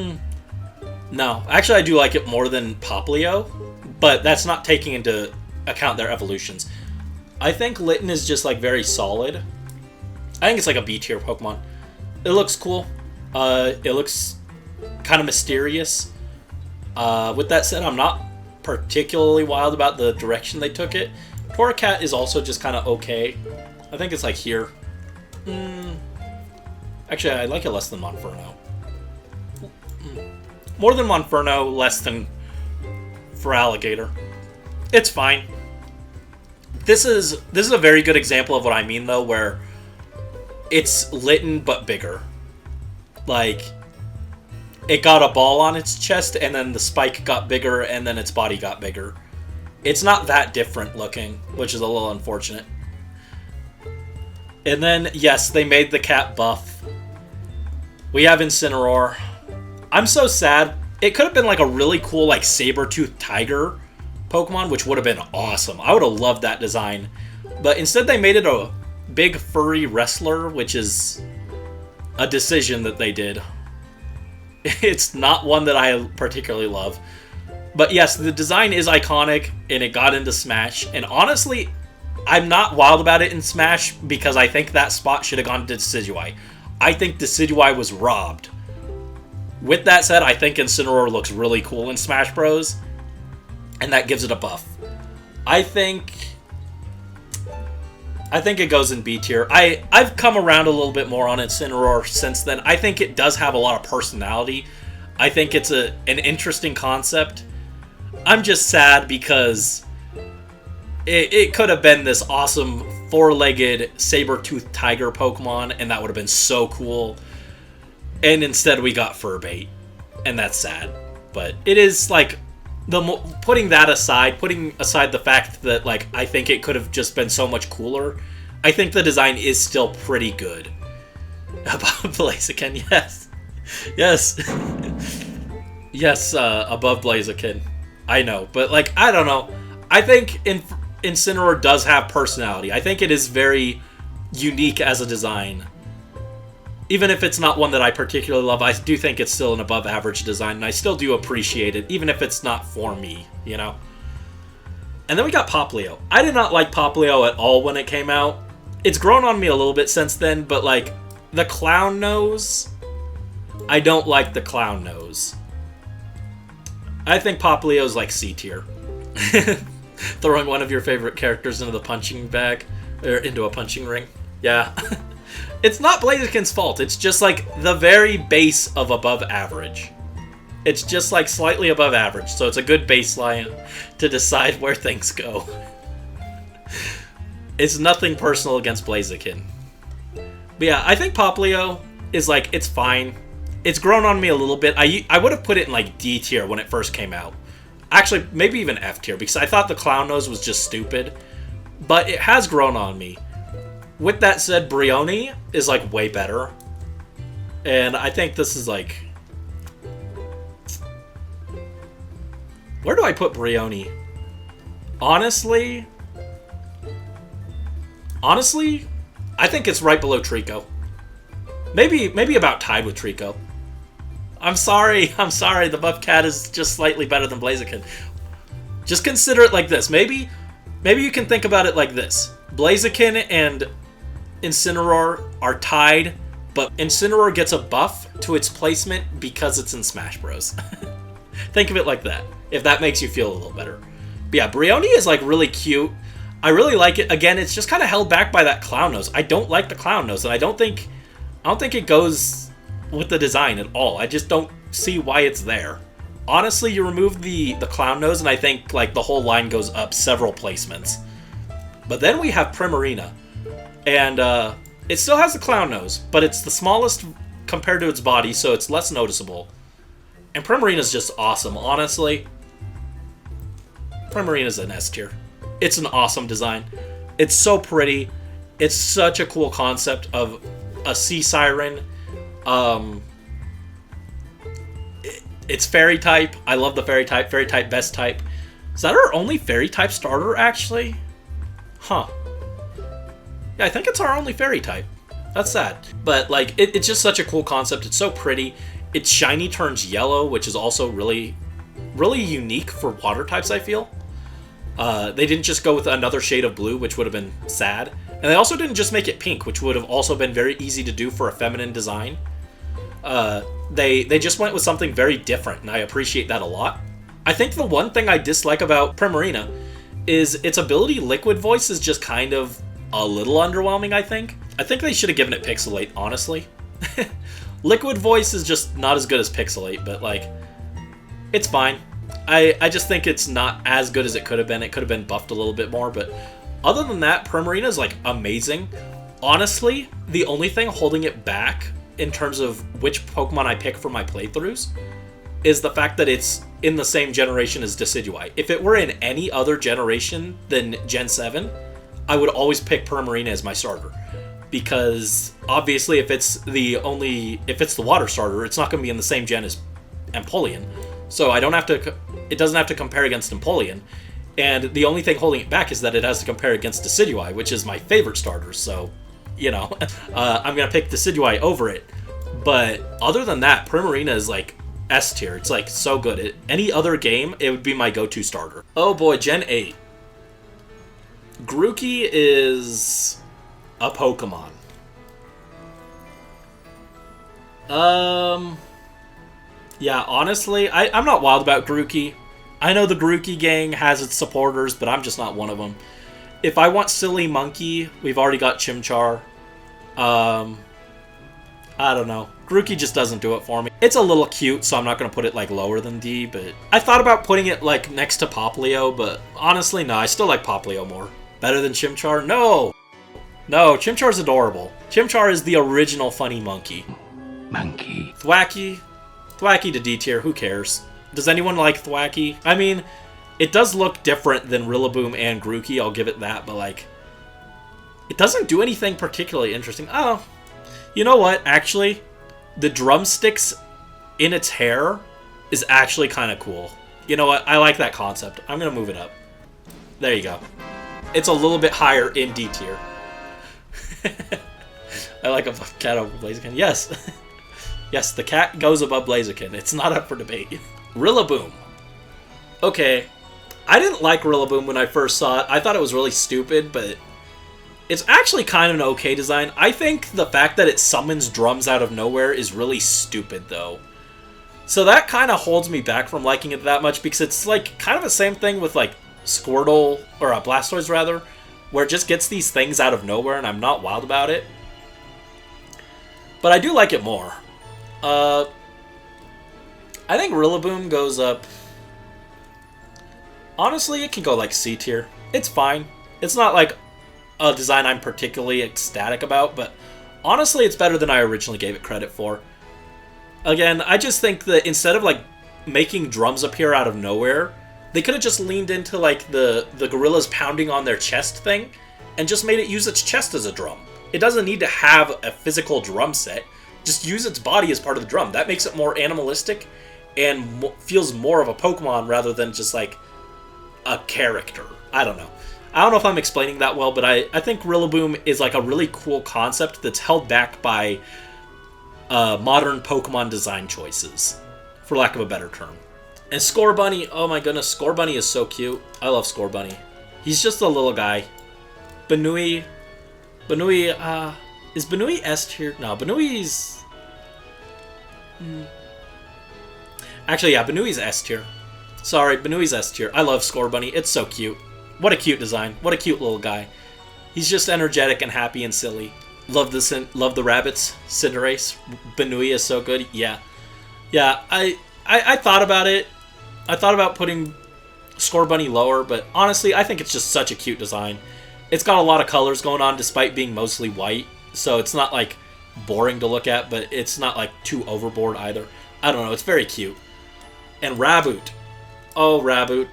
no. Actually, I do like it more than Poplio, but that's not taking into account their evolutions. I think Litten is just, like, very solid. I think it's like a B tier Pokemon. It looks cool. It looks kind of mysterious. With that said, I'm not particularly wild about the direction they took it. Torracat is also just kind of okay. I think it's like here. Actually, I like it less than Monferno. More than Monferno, less than Feraligatr. It's fine. This is a very good example of what I mean, though, where it's Litten but bigger. Like, it got a ball on its chest, and then the spike got bigger, and then its body got bigger. It's not that different looking, which is a little unfortunate. And then, yes, they made the cat buff. We have Incineroar. I'm so sad. It could have been like a really cool, like, saber-toothed tiger Pokemon, which would have been awesome. I would have loved that design. But instead they made it a big furry wrestler, which is a decision that they did. It's not one that I particularly love. But yes, the design is iconic, and it got into Smash. And honestly, I'm not wild about it in Smash, because I think that spot should have gone to Decidueye. I think Decidueye was robbed. With that said, I think Incineroar looks really cool in Smash Bros. And that gives it a buff. I think it goes in B tier. I've come around a little bit more on Incineroar since then. I think it does have a lot of personality. I think it's an interesting concept. I'm just sad because it could have been this awesome four-legged saber-toothed tiger Pokemon, and that would have been so cool. And instead we got Furbait, and that's sad. But it is, like, putting aside the fact that, like, I think it could have just been so much cooler, I think the design is still pretty good. Above Blaziken, yes. Yes. Yes, above Blaziken. I know, but, like, I don't know. I think Incineroar does have personality. I think it is very unique as a design. Even if it's not one that I particularly love, I do think it's still an above-average design, and I still do appreciate it, even if it's not for me, you know? And then we got Poplio. I did not like Poplio at all when it came out. It's grown on me a little bit since then, but, like, the clown nose, I don't like the clown nose. I think Poplio's like C tier. Throwing one of your favorite characters into the punching bag, or into a punching ring. Yeah. It's not Blaziken's fault, it's just like the very base of above average. It's just like slightly above average, so it's a good baseline to decide where things go. It's nothing personal against Blaziken. But yeah, I think Poplio is like, it's fine. It's grown on me a little bit. I would have put it in like D tier when it first came out. Actually, maybe even F tier, because I thought the clown nose was just stupid. But it has grown on me. With that said, Brioni is like way better. And I think this is like... Where do I put Brioni? Honestly, I think it's right below Trico. Maybe about tied with Trico. I'm sorry, the buff cat is just slightly better than Blaziken. Just consider it like this. Maybe you can think about it like this. Blaziken and Incineroar are tied, but Incineroar gets a buff to its placement because it's in Smash Bros. Think of it like that, if that makes you feel a little better. But yeah, Brioni is like really cute. I really like it. Again, it's just kind of held back by that clown nose. I don't like the clown nose, and I don't think it goes with the design at all. I just don't see why it's there. Honestly, you remove the clown nose, and I think like the whole line goes up several placements. But then we have Primarina, and it still has the clown nose, but it's the smallest compared to its body, so it's less noticeable. And Primarina's just awesome, honestly. Primarina's an S tier. It's an awesome design. It's so pretty. It's such a cool concept of a sea siren. It's fairy type. I love the fairy type. Fairy type, best type. Is that our only fairy type starter, actually? Huh. Yeah, I think it's our only fairy type. That's sad. But, like, it's just such a cool concept. It's so pretty. Its shiny turns yellow, which is also really, really unique for water types, I feel. They didn't just go with another shade of blue, which would have been sad. And they also didn't just make it pink, which would have also been very easy to do for a feminine design. They just went with something very different, and I appreciate that a lot. I think the one thing I dislike about Primarina is its ability Liquid Voice is just kind of a little underwhelming, I think. I think they should have given it Pixelate, honestly. Liquid Voice is just not as good as Pixelate, but, like, it's fine. I just think it's not as good as it could have been. It could have been buffed a little bit more, but other than that, Primarina is, like, amazing. Honestly, the only thing holding it back in terms of which Pokemon I pick for my playthroughs is the fact that it's in the same generation as Decidueye. If it were in any other generation than Gen 7, I would always pick Primarina as my starter. Because, obviously, if it's the water starter, it's not going to be in the same gen as Empoleon. So it doesn't have to compare against Empoleon. And the only thing holding it back is that it has to compare against Decidueye, which is my favorite starter, so, you know, I'm going to pick Decidueye over it. But other than that, Primarina is, like, S tier. It's, like, so good. Any other game, it would be my go-to starter. Oh boy, Gen 8. Grookey is a Pokemon. Yeah, honestly, I'm not wild about Grookey. I know the Grookey gang has its supporters, but I'm just not one of them. If I want Silly Monkey, we've already got Chimchar. I don't know. Grookey just doesn't do it for me. It's a little cute, so I'm not going to put it, like, lower than D, but I thought about putting it, like, next to Popplio, but honestly, no, I still like Popplio more. Better than Chimchar? No! No, Chimchar's adorable. Chimchar is the original funny monkey. Monkey. Thwacky to D tier, who cares? Does anyone like Thwacky? I mean, it does look different than Rillaboom and Grookey, I'll give it that, but, like, it doesn't do anything particularly interesting. Oh, you know what, actually, the drumsticks in its hair is actually kind of cool. You know what, I like that concept. I'm going to move it up. There you go. It's a little bit higher in D tier. I like a cat over Blaziken. Yes. Yes, the cat goes above Blaziken. It's not up for debate. Rillaboom. Okay. I didn't like Rillaboom when I first saw it. I thought it was really stupid, but it's actually kind of an okay design. I think the fact that it summons drums out of nowhere is really stupid, though. So that kind of holds me back from liking it that much, because it's like kind of the same thing with like Squirtle, or Blastoise rather, where it just gets these things out of nowhere and I'm not wild about it. But I do like it more. I think Rillaboom goes up... Honestly, it can go like C tier. It's fine. It's not like a design I'm particularly ecstatic about, but honestly, it's better than I originally gave it credit for. Again, I just think that instead of like making drums appear out of nowhere, they could have just leaned into like the gorillas pounding on their chest thing and just made it use its chest as a drum. It doesn't need to have a physical drum set. Just use its body as part of the drum. That makes it more animalistic and feels more of a Pokemon rather than just like a character. I don't know. I don't know if I'm explaining that well, but I think Rillaboom is like a really cool concept that's held back by modern Pokemon design choices, for lack of a better term. And Scorbunny, oh my goodness, Scorbunny is so cute. I love Scorbunny. He's just a little guy. Banui, is Banui S tier? No, Banui's... Actually, yeah, Banui's S tier. Sorry, Benui's S tier. I love Score Bunny. It's so cute. What a cute design. What a cute little guy. He's just energetic and happy and silly. Love the rabbits. Cinderace. Benui is so good. Yeah. Yeah, I thought about it. I thought about putting Score Bunny lower, but honestly, I think it's just such a cute design. It's got a lot of colors going on despite being mostly white, so it's not like boring to look at, but it's not like too overboard either. I don't know, it's very cute. And Raboot. Oh, Raboot.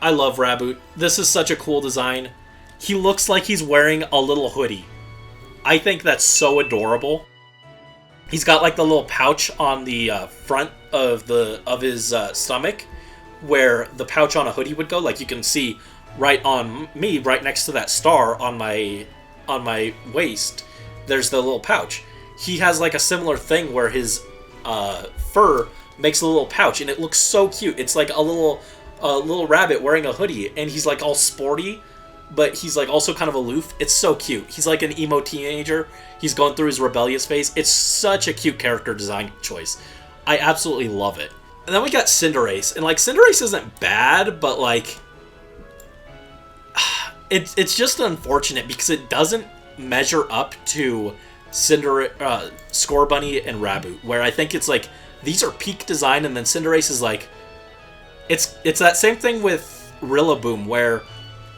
I love Raboot. This is such a cool design. He looks like he's wearing a little hoodie. I think that's so adorable. He's got like the little pouch on the front of his stomach, where the pouch on a hoodie would go. Like you can see right on me, right next to that star on my waist. There's the little pouch. He has like a similar thing where his fur makes a little pouch, and it looks so cute. It's like a little rabbit wearing a hoodie, and he's like all sporty, but he's like also kind of aloof. It's so cute. He's like an emo teenager. He's going through his rebellious phase. It's such a cute character design choice. I absolutely love it. And then we got Cinderace, and like Cinderace isn't bad, but like it's just unfortunate because it doesn't measure up to Score Bunny and Raboot, where I think it's like these are peak design, and then Cinderace is like it's that same thing with Rillaboom, where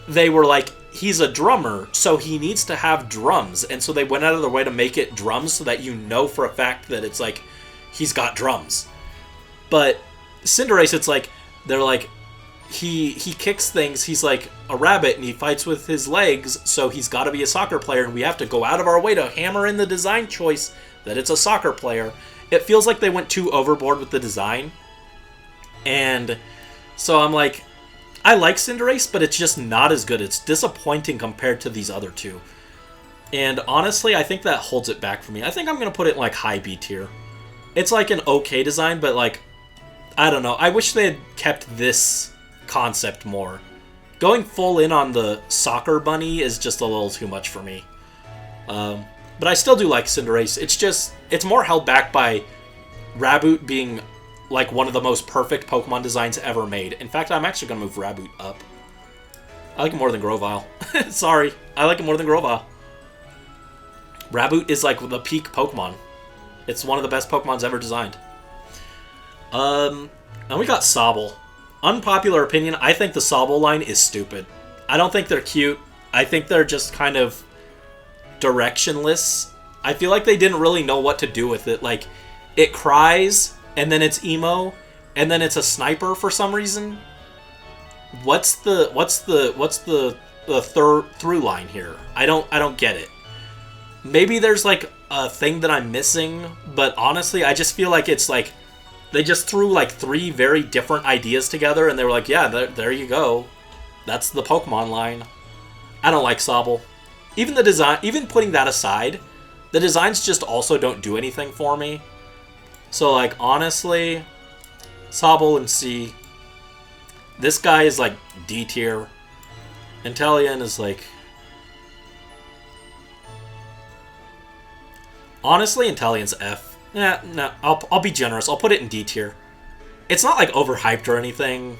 they were like, he's a drummer, so he needs to have drums, and so they went out of their way to make it drums so that you know for a fact that it's like he's got drums. But Cinderace, it's like they're like he kicks things, he's like a rabbit and he fights with his legs, so he's got to be a soccer player, and we have to go out of our way to hammer in the design choice that it's a soccer player. It feels like they went too overboard with the design, and so I'm like, I like Cinderace, but it's just not as good. It's disappointing compared to these other two. And honestly, I think that holds it back for me. I think I'm going to put it in like high B tier. It's like an okay design, but like, I don't know. I wish they had kept this concept more. Going full in on the soccer bunny is just a little too much for me. But I still do like Cinderace. It's more held back by Raboot being like one of the most perfect Pokemon designs ever made. In fact, I'm actually going to move Raboot up. I like it more than Grovyle. Sorry, I like it more than Grovyle. Raboot is like the peak Pokemon. It's one of the best Pokemons ever designed. And we got Sobble. Unpopular opinion, I think the Sobble line is stupid. I don't think they're cute. I think they're just kind of directionless. I feel like they didn't really know what to do with it. Like, it cries, and then it's emo, and then it's a sniper for some reason. What's the through line here? I don't get it. Maybe there's like a thing that I'm missing, but honestly, I just feel like it's like they just threw like 3 very different ideas together, and they were like, yeah, there you go. That's the Pokemon line. I don't like Sobble. Even the design, even putting that aside, the designs just also don't do anything for me. So, like, honestly, Sobble and C. This guy is, like, D tier. Inteleon is, like... Honestly, Inteleon's F. Yeah, no, I'll be generous. I'll put it in D tier. It's not, like, overhyped or anything.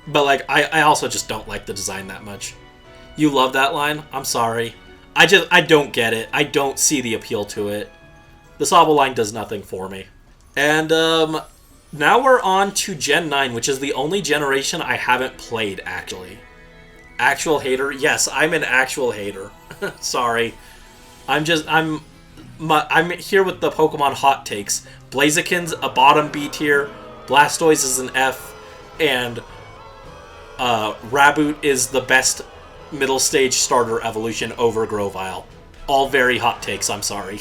But, like, I also just don't like the design that much. You love that line? I'm sorry. I don't get it. I don't see the appeal to it. The Sobble line does nothing for me. And now we're on to Gen 9, which is the only generation I haven't played, actually. Actual hater? Yes, I'm an actual hater. Sorry. I'm here with the Pokemon hot takes. Blaziken's a bottom B tier, Blastoise is an F, and Raboot is the best middle stage starter evolution over Grovyle. All very hot takes, I'm sorry.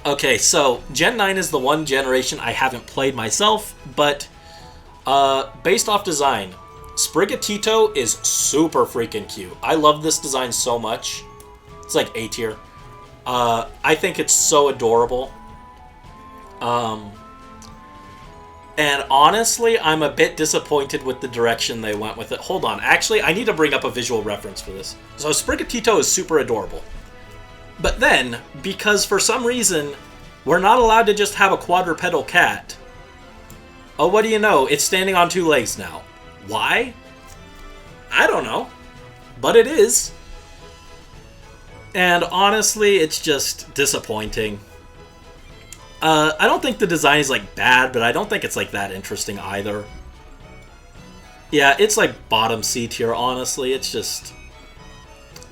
Okay, so Gen 9 is the one generation I haven't played myself, but based off design, Sprigatito is super freaking cute. I love this design so much. It's like A tier. I think it's so adorable. And honestly, I'm a bit disappointed with the direction they went with it. Hold on, actually, I need to bring up a visual reference for this. So Sprigatito is super adorable. But then, because for some reason, we're not allowed to just have a quadrupedal cat, Oh, what do you know? It's standing on two legs now. Why? I don't know. But it is. And honestly, it's just disappointing. I don't think the design is, like, bad, but I don't think it's, like, that interesting either. Yeah, it's, like, bottom C tier, honestly. It's just...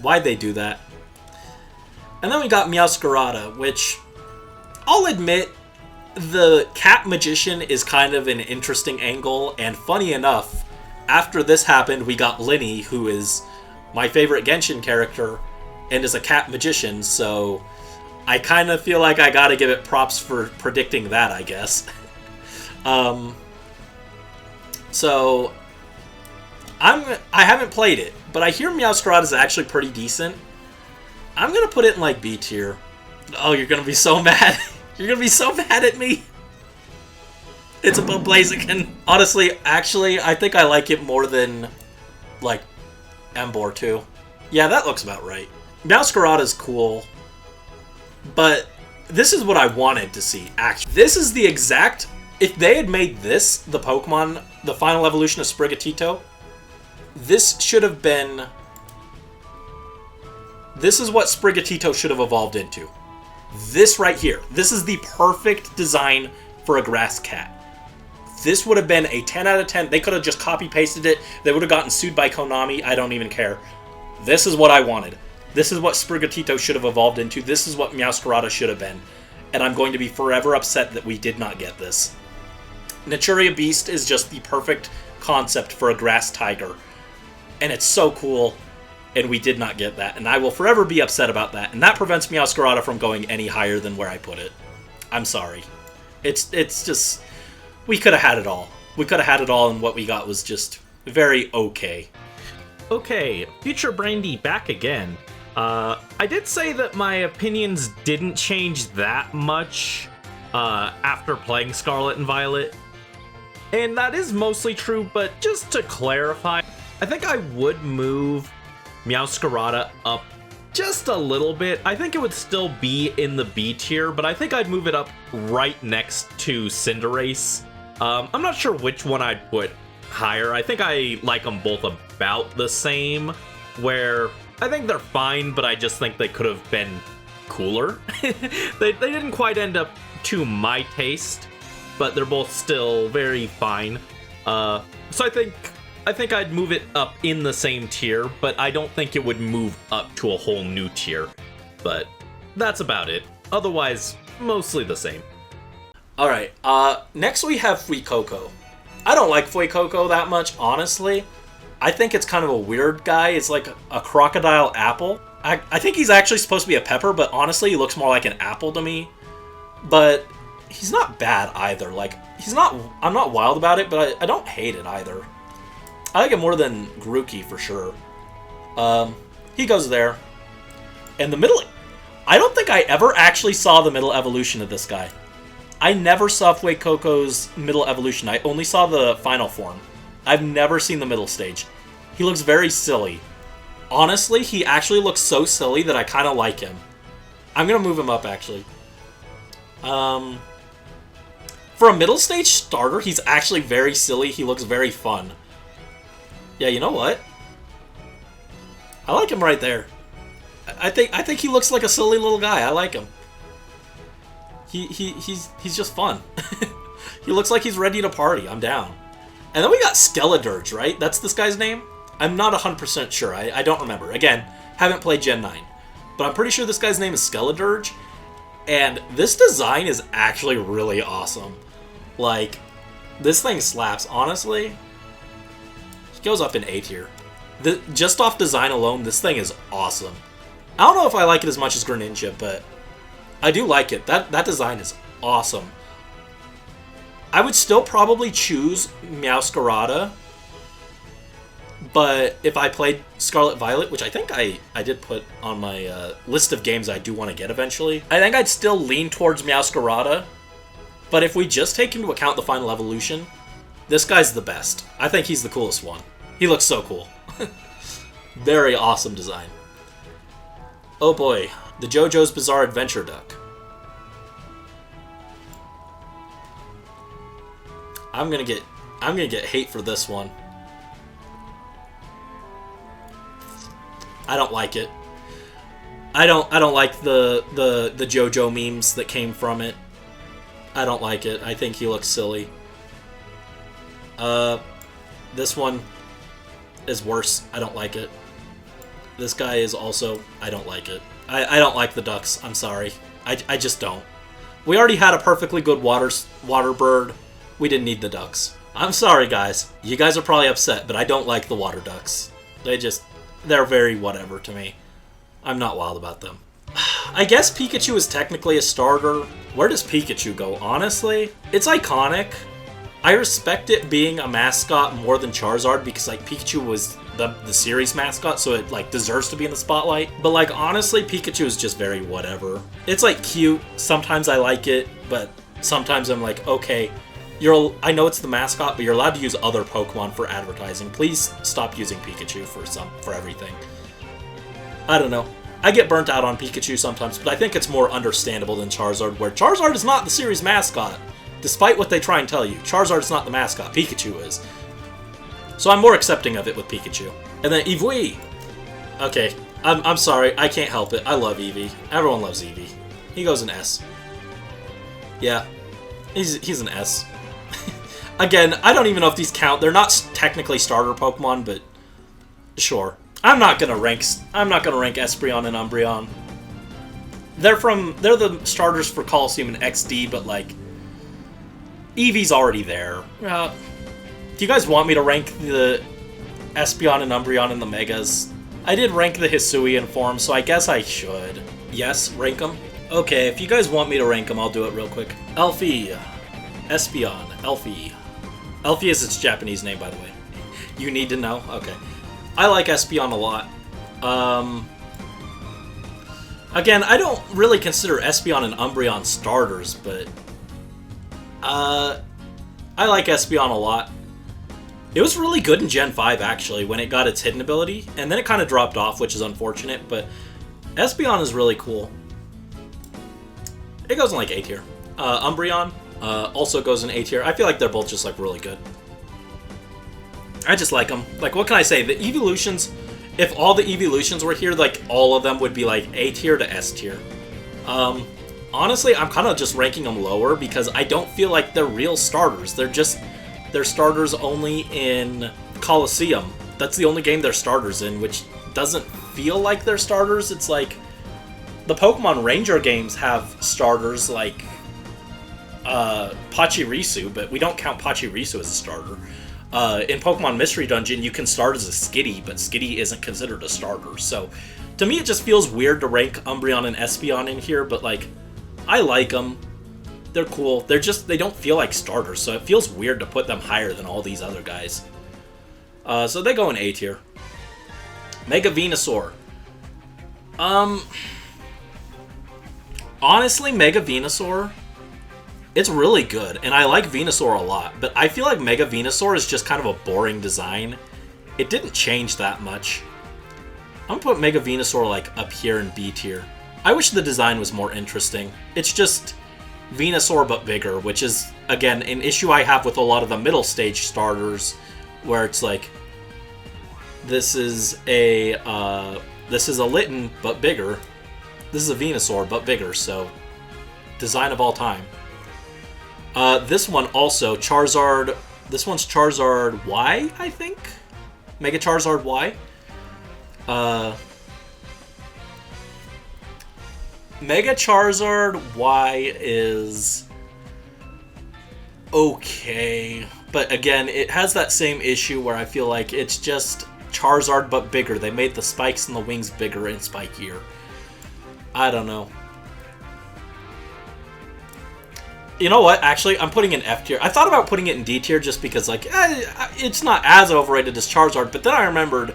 why'd they do that? And then we got Meowscarada, which... I'll admit, the Cat Magician is kind of an interesting angle, and funny enough, after this happened, we got Linny, who is my favorite Genshin character, and is a Cat Magician, so I kind of feel like I gotta give it props for predicting that, I guess. So, I haven't played it, but I hear Meowscarada is actually pretty decent. I'm gonna put it in, like, B tier. Oh, you're gonna be so mad. You're gonna be so mad at me. It's a Blaziken. Honestly, actually, I think I like it more than, like, Emboar too. Yeah, that looks about right. Meowscarada is cool, but this is what I wanted to see, actually. This is the exact... if they had made this the Pokemon, the final evolution of Sprigatito, this should have been... this is what Sprigatito should have evolved into. This right here. This is the perfect design for a grass cat. This would have been a 10 out of 10. They could have just copy-pasted it. They would have gotten sued by Konami. I don't even care. This is what I wanted. This is what Sprigatito should have evolved into. This is what Meowscarada should have been. And I'm going to be forever upset that we did not get this. Naturia Beast is just the perfect concept for a grass tiger. And it's so cool. And we did not get that. And I will forever be upset about that. And that prevents Meowscarada from going any higher than where I put it. I'm sorry. It's just... we could have had it all. We could have had it all, and what we got was just very okay. Okay, Future Brandy back again. I did say that my opinions didn't change that much after playing Scarlet and Violet. And that is mostly true, but just to clarify, I think I would move Meowscarada up just a little bit. I think it would still be in the B tier, but I think I'd move it up right next to Cinderace. I'm not sure which one I'd put higher. I think I like them both about the same, where I think they're fine, but I just think they could have been cooler. They didn't quite end up to my taste, but they're both still very fine. So I think I'd move it up in the same tier, but I don't think it would move up to a whole new tier. But that's about it. Otherwise, mostly the same. Alright, next we have Fuecoco. I don't like Fuecoco that much, honestly. I think it's kind of a weird guy. It's like a crocodile apple. I think he's actually supposed to be a pepper, but honestly, he looks more like an apple to me. But he's not bad either. Like, I'm not wild about it, but I don't hate it either. I like it more than Grookey for sure. He goes there. And the middle... I don't think I ever actually saw the middle evolution of this guy. I never saw Fuecoco's middle evolution. I only saw the final form. I've never seen the middle stage. He looks very silly. Honestly, he actually looks so silly that I kind of like him. I'm going to move him up, actually. For a middle stage starter, he's actually very silly. He looks very fun. Yeah, you know what? I like him right there. I think he looks like a silly little guy. I like him. He's just fun. He looks like he's ready to party. I'm down. And then we got Skeledirge, right? That's this guy's name? I'm not 100% sure. I don't remember. Again, haven't played Gen 9. But I'm pretty sure this guy's name is Skeledirge. And this design is actually really awesome. Like, this thing slaps, honestly. He goes up in A tier. Just off design alone, this thing is awesome. I don't know if I like it as much as Greninja, but I do like it. That design is awesome. I would still probably choose Meowscarada, but if I played Scarlet Violet, which I think I did put on my list of games I do want to get eventually, I think I'd still lean towards Meowscarada, but if we just take into account the final evolution, this guy's the best. I think he's the coolest one. He looks so cool. Very awesome design. Oh boy, the JoJo's Bizarre Adventure Duck. I'm gonna get hate for this one. I don't like it. I don't like the JoJo memes that came from it. I don't like it. I think he looks silly. This one is worse. I don't like it. This guy is also... I don't like it. I don't like the ducks. I'm sorry. I just don't. We already had a perfectly good water bird. We didn't need the ducks. I'm sorry, guys. You guys are probably upset, but I don't like the water ducks. They're very whatever to me. I'm not wild about them. I guess Pikachu is technically a starter. Where does Pikachu go, honestly? It's iconic. I respect it being a mascot more than Charizard because, like, Pikachu was the series mascot, so it, like, deserves to be in the spotlight. But, like, honestly, Pikachu is just very whatever. It's, like, cute. Sometimes I like it, but sometimes I'm like, okay, I know it's the mascot, but you're allowed to use other Pokemon for advertising. Please stop using Pikachu for everything. I don't know. I get burnt out on Pikachu sometimes, but I think it's more understandable than Charizard, where Charizard is not the series mascot. Despite what they try and tell you, Charizard is not the mascot, Pikachu is. So I'm more accepting of it with Pikachu. And then Eevee. Okay, I'm sorry, I can't help it. I love Eevee. Everyone loves Eevee. He goes an S. Yeah, he's an S. Again, I don't even know if these count. They're not technically starter Pokemon, but sure. I'm not gonna rank Espeon and Umbreon. They're the starters for Colosseum and XD, but like Eevee's already there. Do you guys want me to rank the Espeon and Umbreon in the Megas? I did rank the Hisuian form, so I guess I should. Yes, rank them. Okay, if you guys want me to rank them, I'll do it real quick. Elfie, Espeon, Elfie. Elfie is its Japanese name, by the way. You need to know? Okay. I like Espeon a lot. Again, I don't really consider Espeon and Umbreon starters, but I like Espeon a lot. It was really good in Gen 5, actually, when it got its hidden ability, and then it kind of dropped off, which is unfortunate, but Espeon is really cool. It goes in, like, A tier. Umbreon also goes in A tier. I feel like they're both just, like, really good. I just like them. Like, what can I say? The evolutions, if all the evolutions were here, like, all of them would be, like, A tier to S tier. Honestly, I'm kind of just ranking them lower because I don't feel like they're real starters. They're starters only in Colosseum. That's the only game they're starters in, which doesn't feel like they're starters. It's like the Pokemon Ranger games have starters like Pachirisu, but we don't count Pachirisu as a starter. In Pokemon Mystery Dungeon, you can start as a Skitty, but Skitty isn't considered a starter. So, to me, it just feels weird to rank Umbreon and Espeon in here, but, like, I like them. They're cool. They don't feel like starters, so it feels weird to put them higher than all these other guys. So they go in A tier. Mega Venusaur. Honestly, Mega Venusaur, it's really good, and I like Venusaur a lot, but I feel like Mega Venusaur is just kind of a boring design. It didn't change that much. I'm gonna put Mega Venusaur, like, up here in B tier. I wish the design was more interesting. It's just Venusaur but bigger, which is, again, an issue I have with a lot of the middle stage starters, where it's like, this is a Litten but bigger. This is a Venusaur but bigger, so design of all time. This one also, Charizard, this one's Charizard Y, I think? Mega Charizard Y. Mega Charizard Y is okay, but again, it has that same issue where I feel like it's just Charizard but bigger. They made the spikes and the wings bigger and spikier. I don't know. You know what? Actually, I'm putting it in F tier. I thought about putting it in D tier just because, like, it's not as overrated as Charizard, but then I remembered,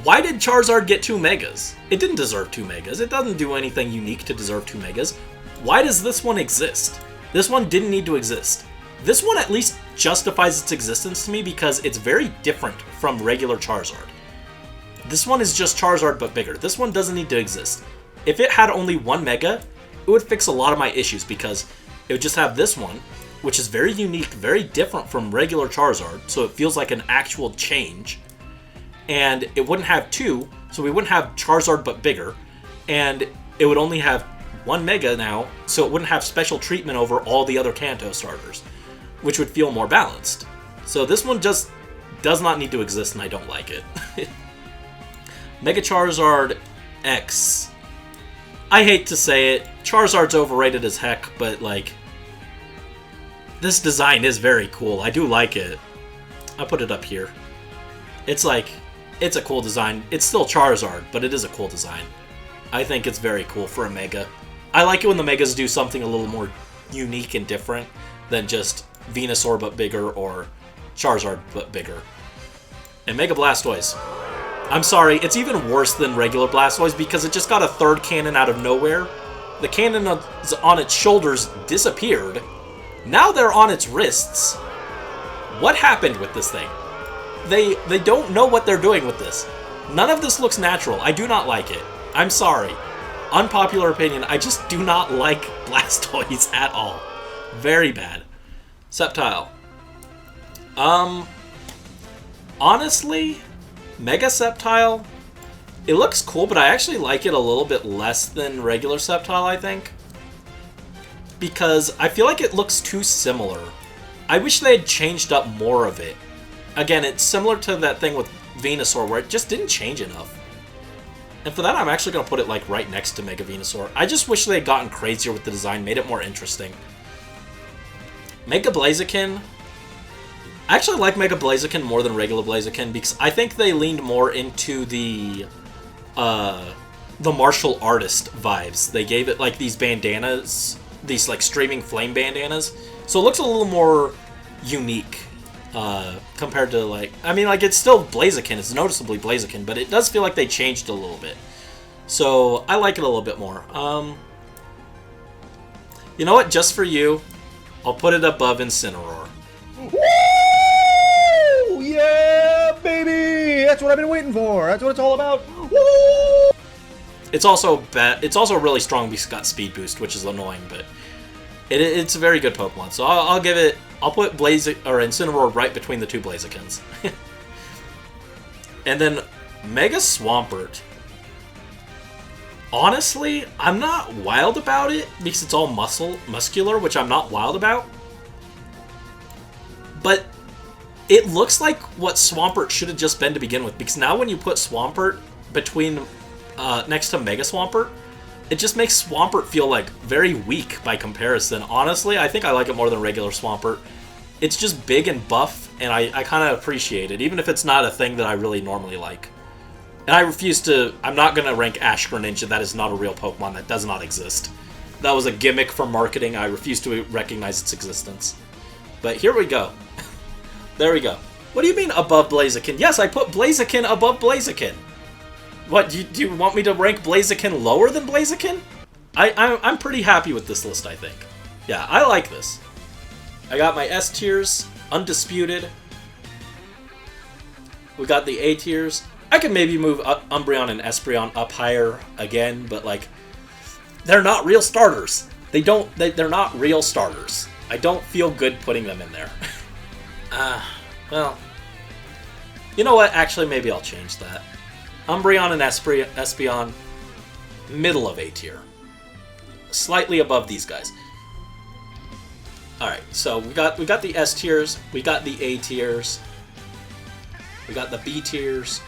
why did Charizard get 2 Megas? It didn't deserve 2 Megas. It doesn't do anything unique to deserve 2 Megas. Why does this one exist? This one didn't need to exist. This one at least justifies its existence to me because it's very different from regular Charizard. This one is just Charizard but bigger. This one doesn't need to exist. If it had only 1 Mega, it would fix a lot of my issues because it would just have this one, which is very unique, very different from regular Charizard, so it feels like an actual change. And it wouldn't have 2, so we wouldn't have Charizard but bigger. And it would only have 1 Mega now, so it wouldn't have special treatment over all the other Kanto starters, which would feel more balanced. So this one just does not need to exist, and I don't like it. Mega Charizard X. I hate to say it, Charizard's overrated as heck, but like, this design is very cool. I do like it. I'll put it up here. It's like, it's a cool design. It's still Charizard, but it is a cool design. I think it's very cool for a Mega. I like it when the Megas do something a little more unique and different than just Venusaur but bigger or Charizard but bigger. And Mega Blastoise. I'm sorry, it's even worse than regular Blastoise because it just got a third cannon out of nowhere. The cannon on its shoulders disappeared. Now they're on its wrists. What happened with this thing? They don't know what they're doing with this. None of this looks natural. I do not like it. I'm sorry. Unpopular opinion, I just do not like Blastoise at all. Very bad. Sceptile. Honestly, Mega Sceptile, it looks cool, but I actually like it a little bit less than regular Sceptile, I think. Because I feel like it looks too similar. I wish they had changed up more of it. Again, it's similar to that thing with Venusaur where it just didn't change enough. And for that, I'm actually going to put it like right next to Mega Venusaur. I just wish they had gotten crazier with the design, made it more interesting. Mega Blaziken. I actually like Mega Blaziken more than regular Blaziken because I think they leaned more into the martial artist vibes. They gave it like these bandanas, these like streaming flame bandanas. So it looks a little more unique compared to like, I mean like it's still Blaziken, it's noticeably Blaziken, but it does feel like they changed it a little bit. So I like it a little bit more. You know what, just for you, I'll put it above Incineroar. Woo! Yeah, baby! That's what I've been waiting for. That's what it's all about. Woo! It's also really strong because it's got speed boost, which is annoying, but it's a very good Pokemon. So I'll give it. I'll put Incineroar right between the two Blazikens. And then Mega Swampert. Honestly, I'm not wild about it because it's all muscular, which I'm not wild about. But it looks like what Swampert should have just been to begin with, because now when you put Swampert between next to Mega Swampert, it just makes Swampert feel like very weak by comparison. Honestly, I think I like it more than regular Swampert. It's just big and buff, and I kind of appreciate it, even if it's not a thing that I really normally like. And I'm not going to rank Ash Greninja. That is not a real Pokemon. That does not exist. That was a gimmick for marketing. I refuse to recognize its existence. But here we go. There we go. What do you mean above Blaziken? Yes, I put Blaziken above Blaziken. What, do you want me to rank Blaziken lower than Blaziken? I'm pretty happy with this list, I think. Yeah, I like this. I got my S tiers, undisputed. We got the A tiers. I could maybe move Umbreon and Espeon up higher again, but like, they're not real starters. They're not real starters. I don't feel good putting them in there. Well, you know what? Actually, maybe I'll change that. Umbreon and Espeon, middle of A tier. Slightly above these guys. Alright, so we got the S tiers, we got the A tiers, we got the B tiers.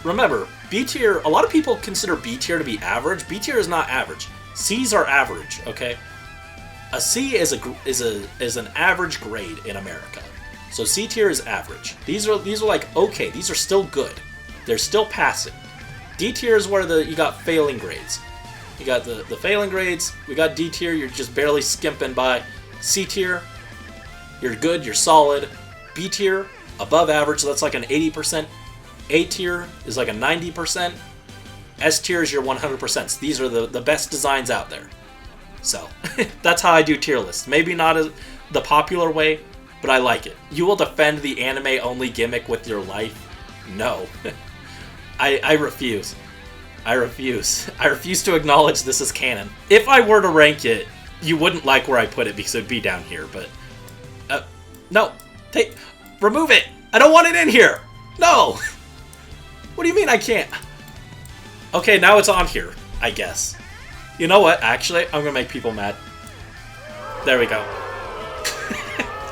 Remember, B tier, a lot of people consider B tier to be average. B tier is not average. C's are average, okay? A C is an average grade in America. So C tier is average. These are like okay, these are still good. They're still passing. D tier is where you got failing grades. You got the failing grades. We got D tier, you're just barely skimping by. C tier, you're good, you're solid. B tier, above average, so that's like an 80%. A tier is like a 90%. S tier is your 100%. These are the best designs out there. So, that's how I do tier lists. Maybe not the popular way, but I like it. You will defend the anime-only gimmick with your life? No. I refuse. I refuse. I refuse to acknowledge this as canon. If I were to rank it, you wouldn't like where I put it because it'd be down here, but... no. Remove it! I don't want it in here! No! What do you mean I can't? Okay, now it's on here, I guess. You know what? Actually, I'm gonna make people mad. There we go.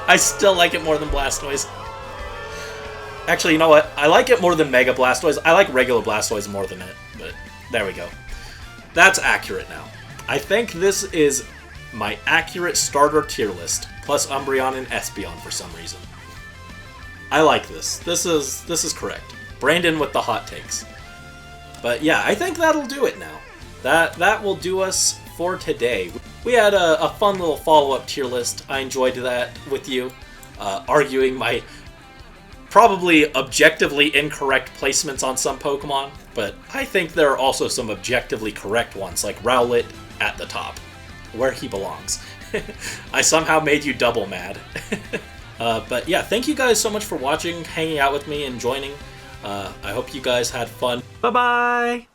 I still like it more than Blastoise. Actually, you know what? I like it more than Mega Blastoise. I like regular Blastoise more than it, but there we go. That's accurate now. I think this is my accurate starter tier list, plus Umbreon and Espeon for some reason. I like this. This is correct. Brandon with the hot takes. But yeah, I think that'll do it now. That will do us for today. We had a fun little follow-up tier list. I enjoyed that with you, arguing my probably objectively incorrect placements on some Pokemon, but I think there are also some objectively correct ones, like Rowlet at the top, where he belongs. I somehow made you double mad. But yeah, thank you guys so much for watching, hanging out with me, and joining. I hope you guys had fun. Bye-bye!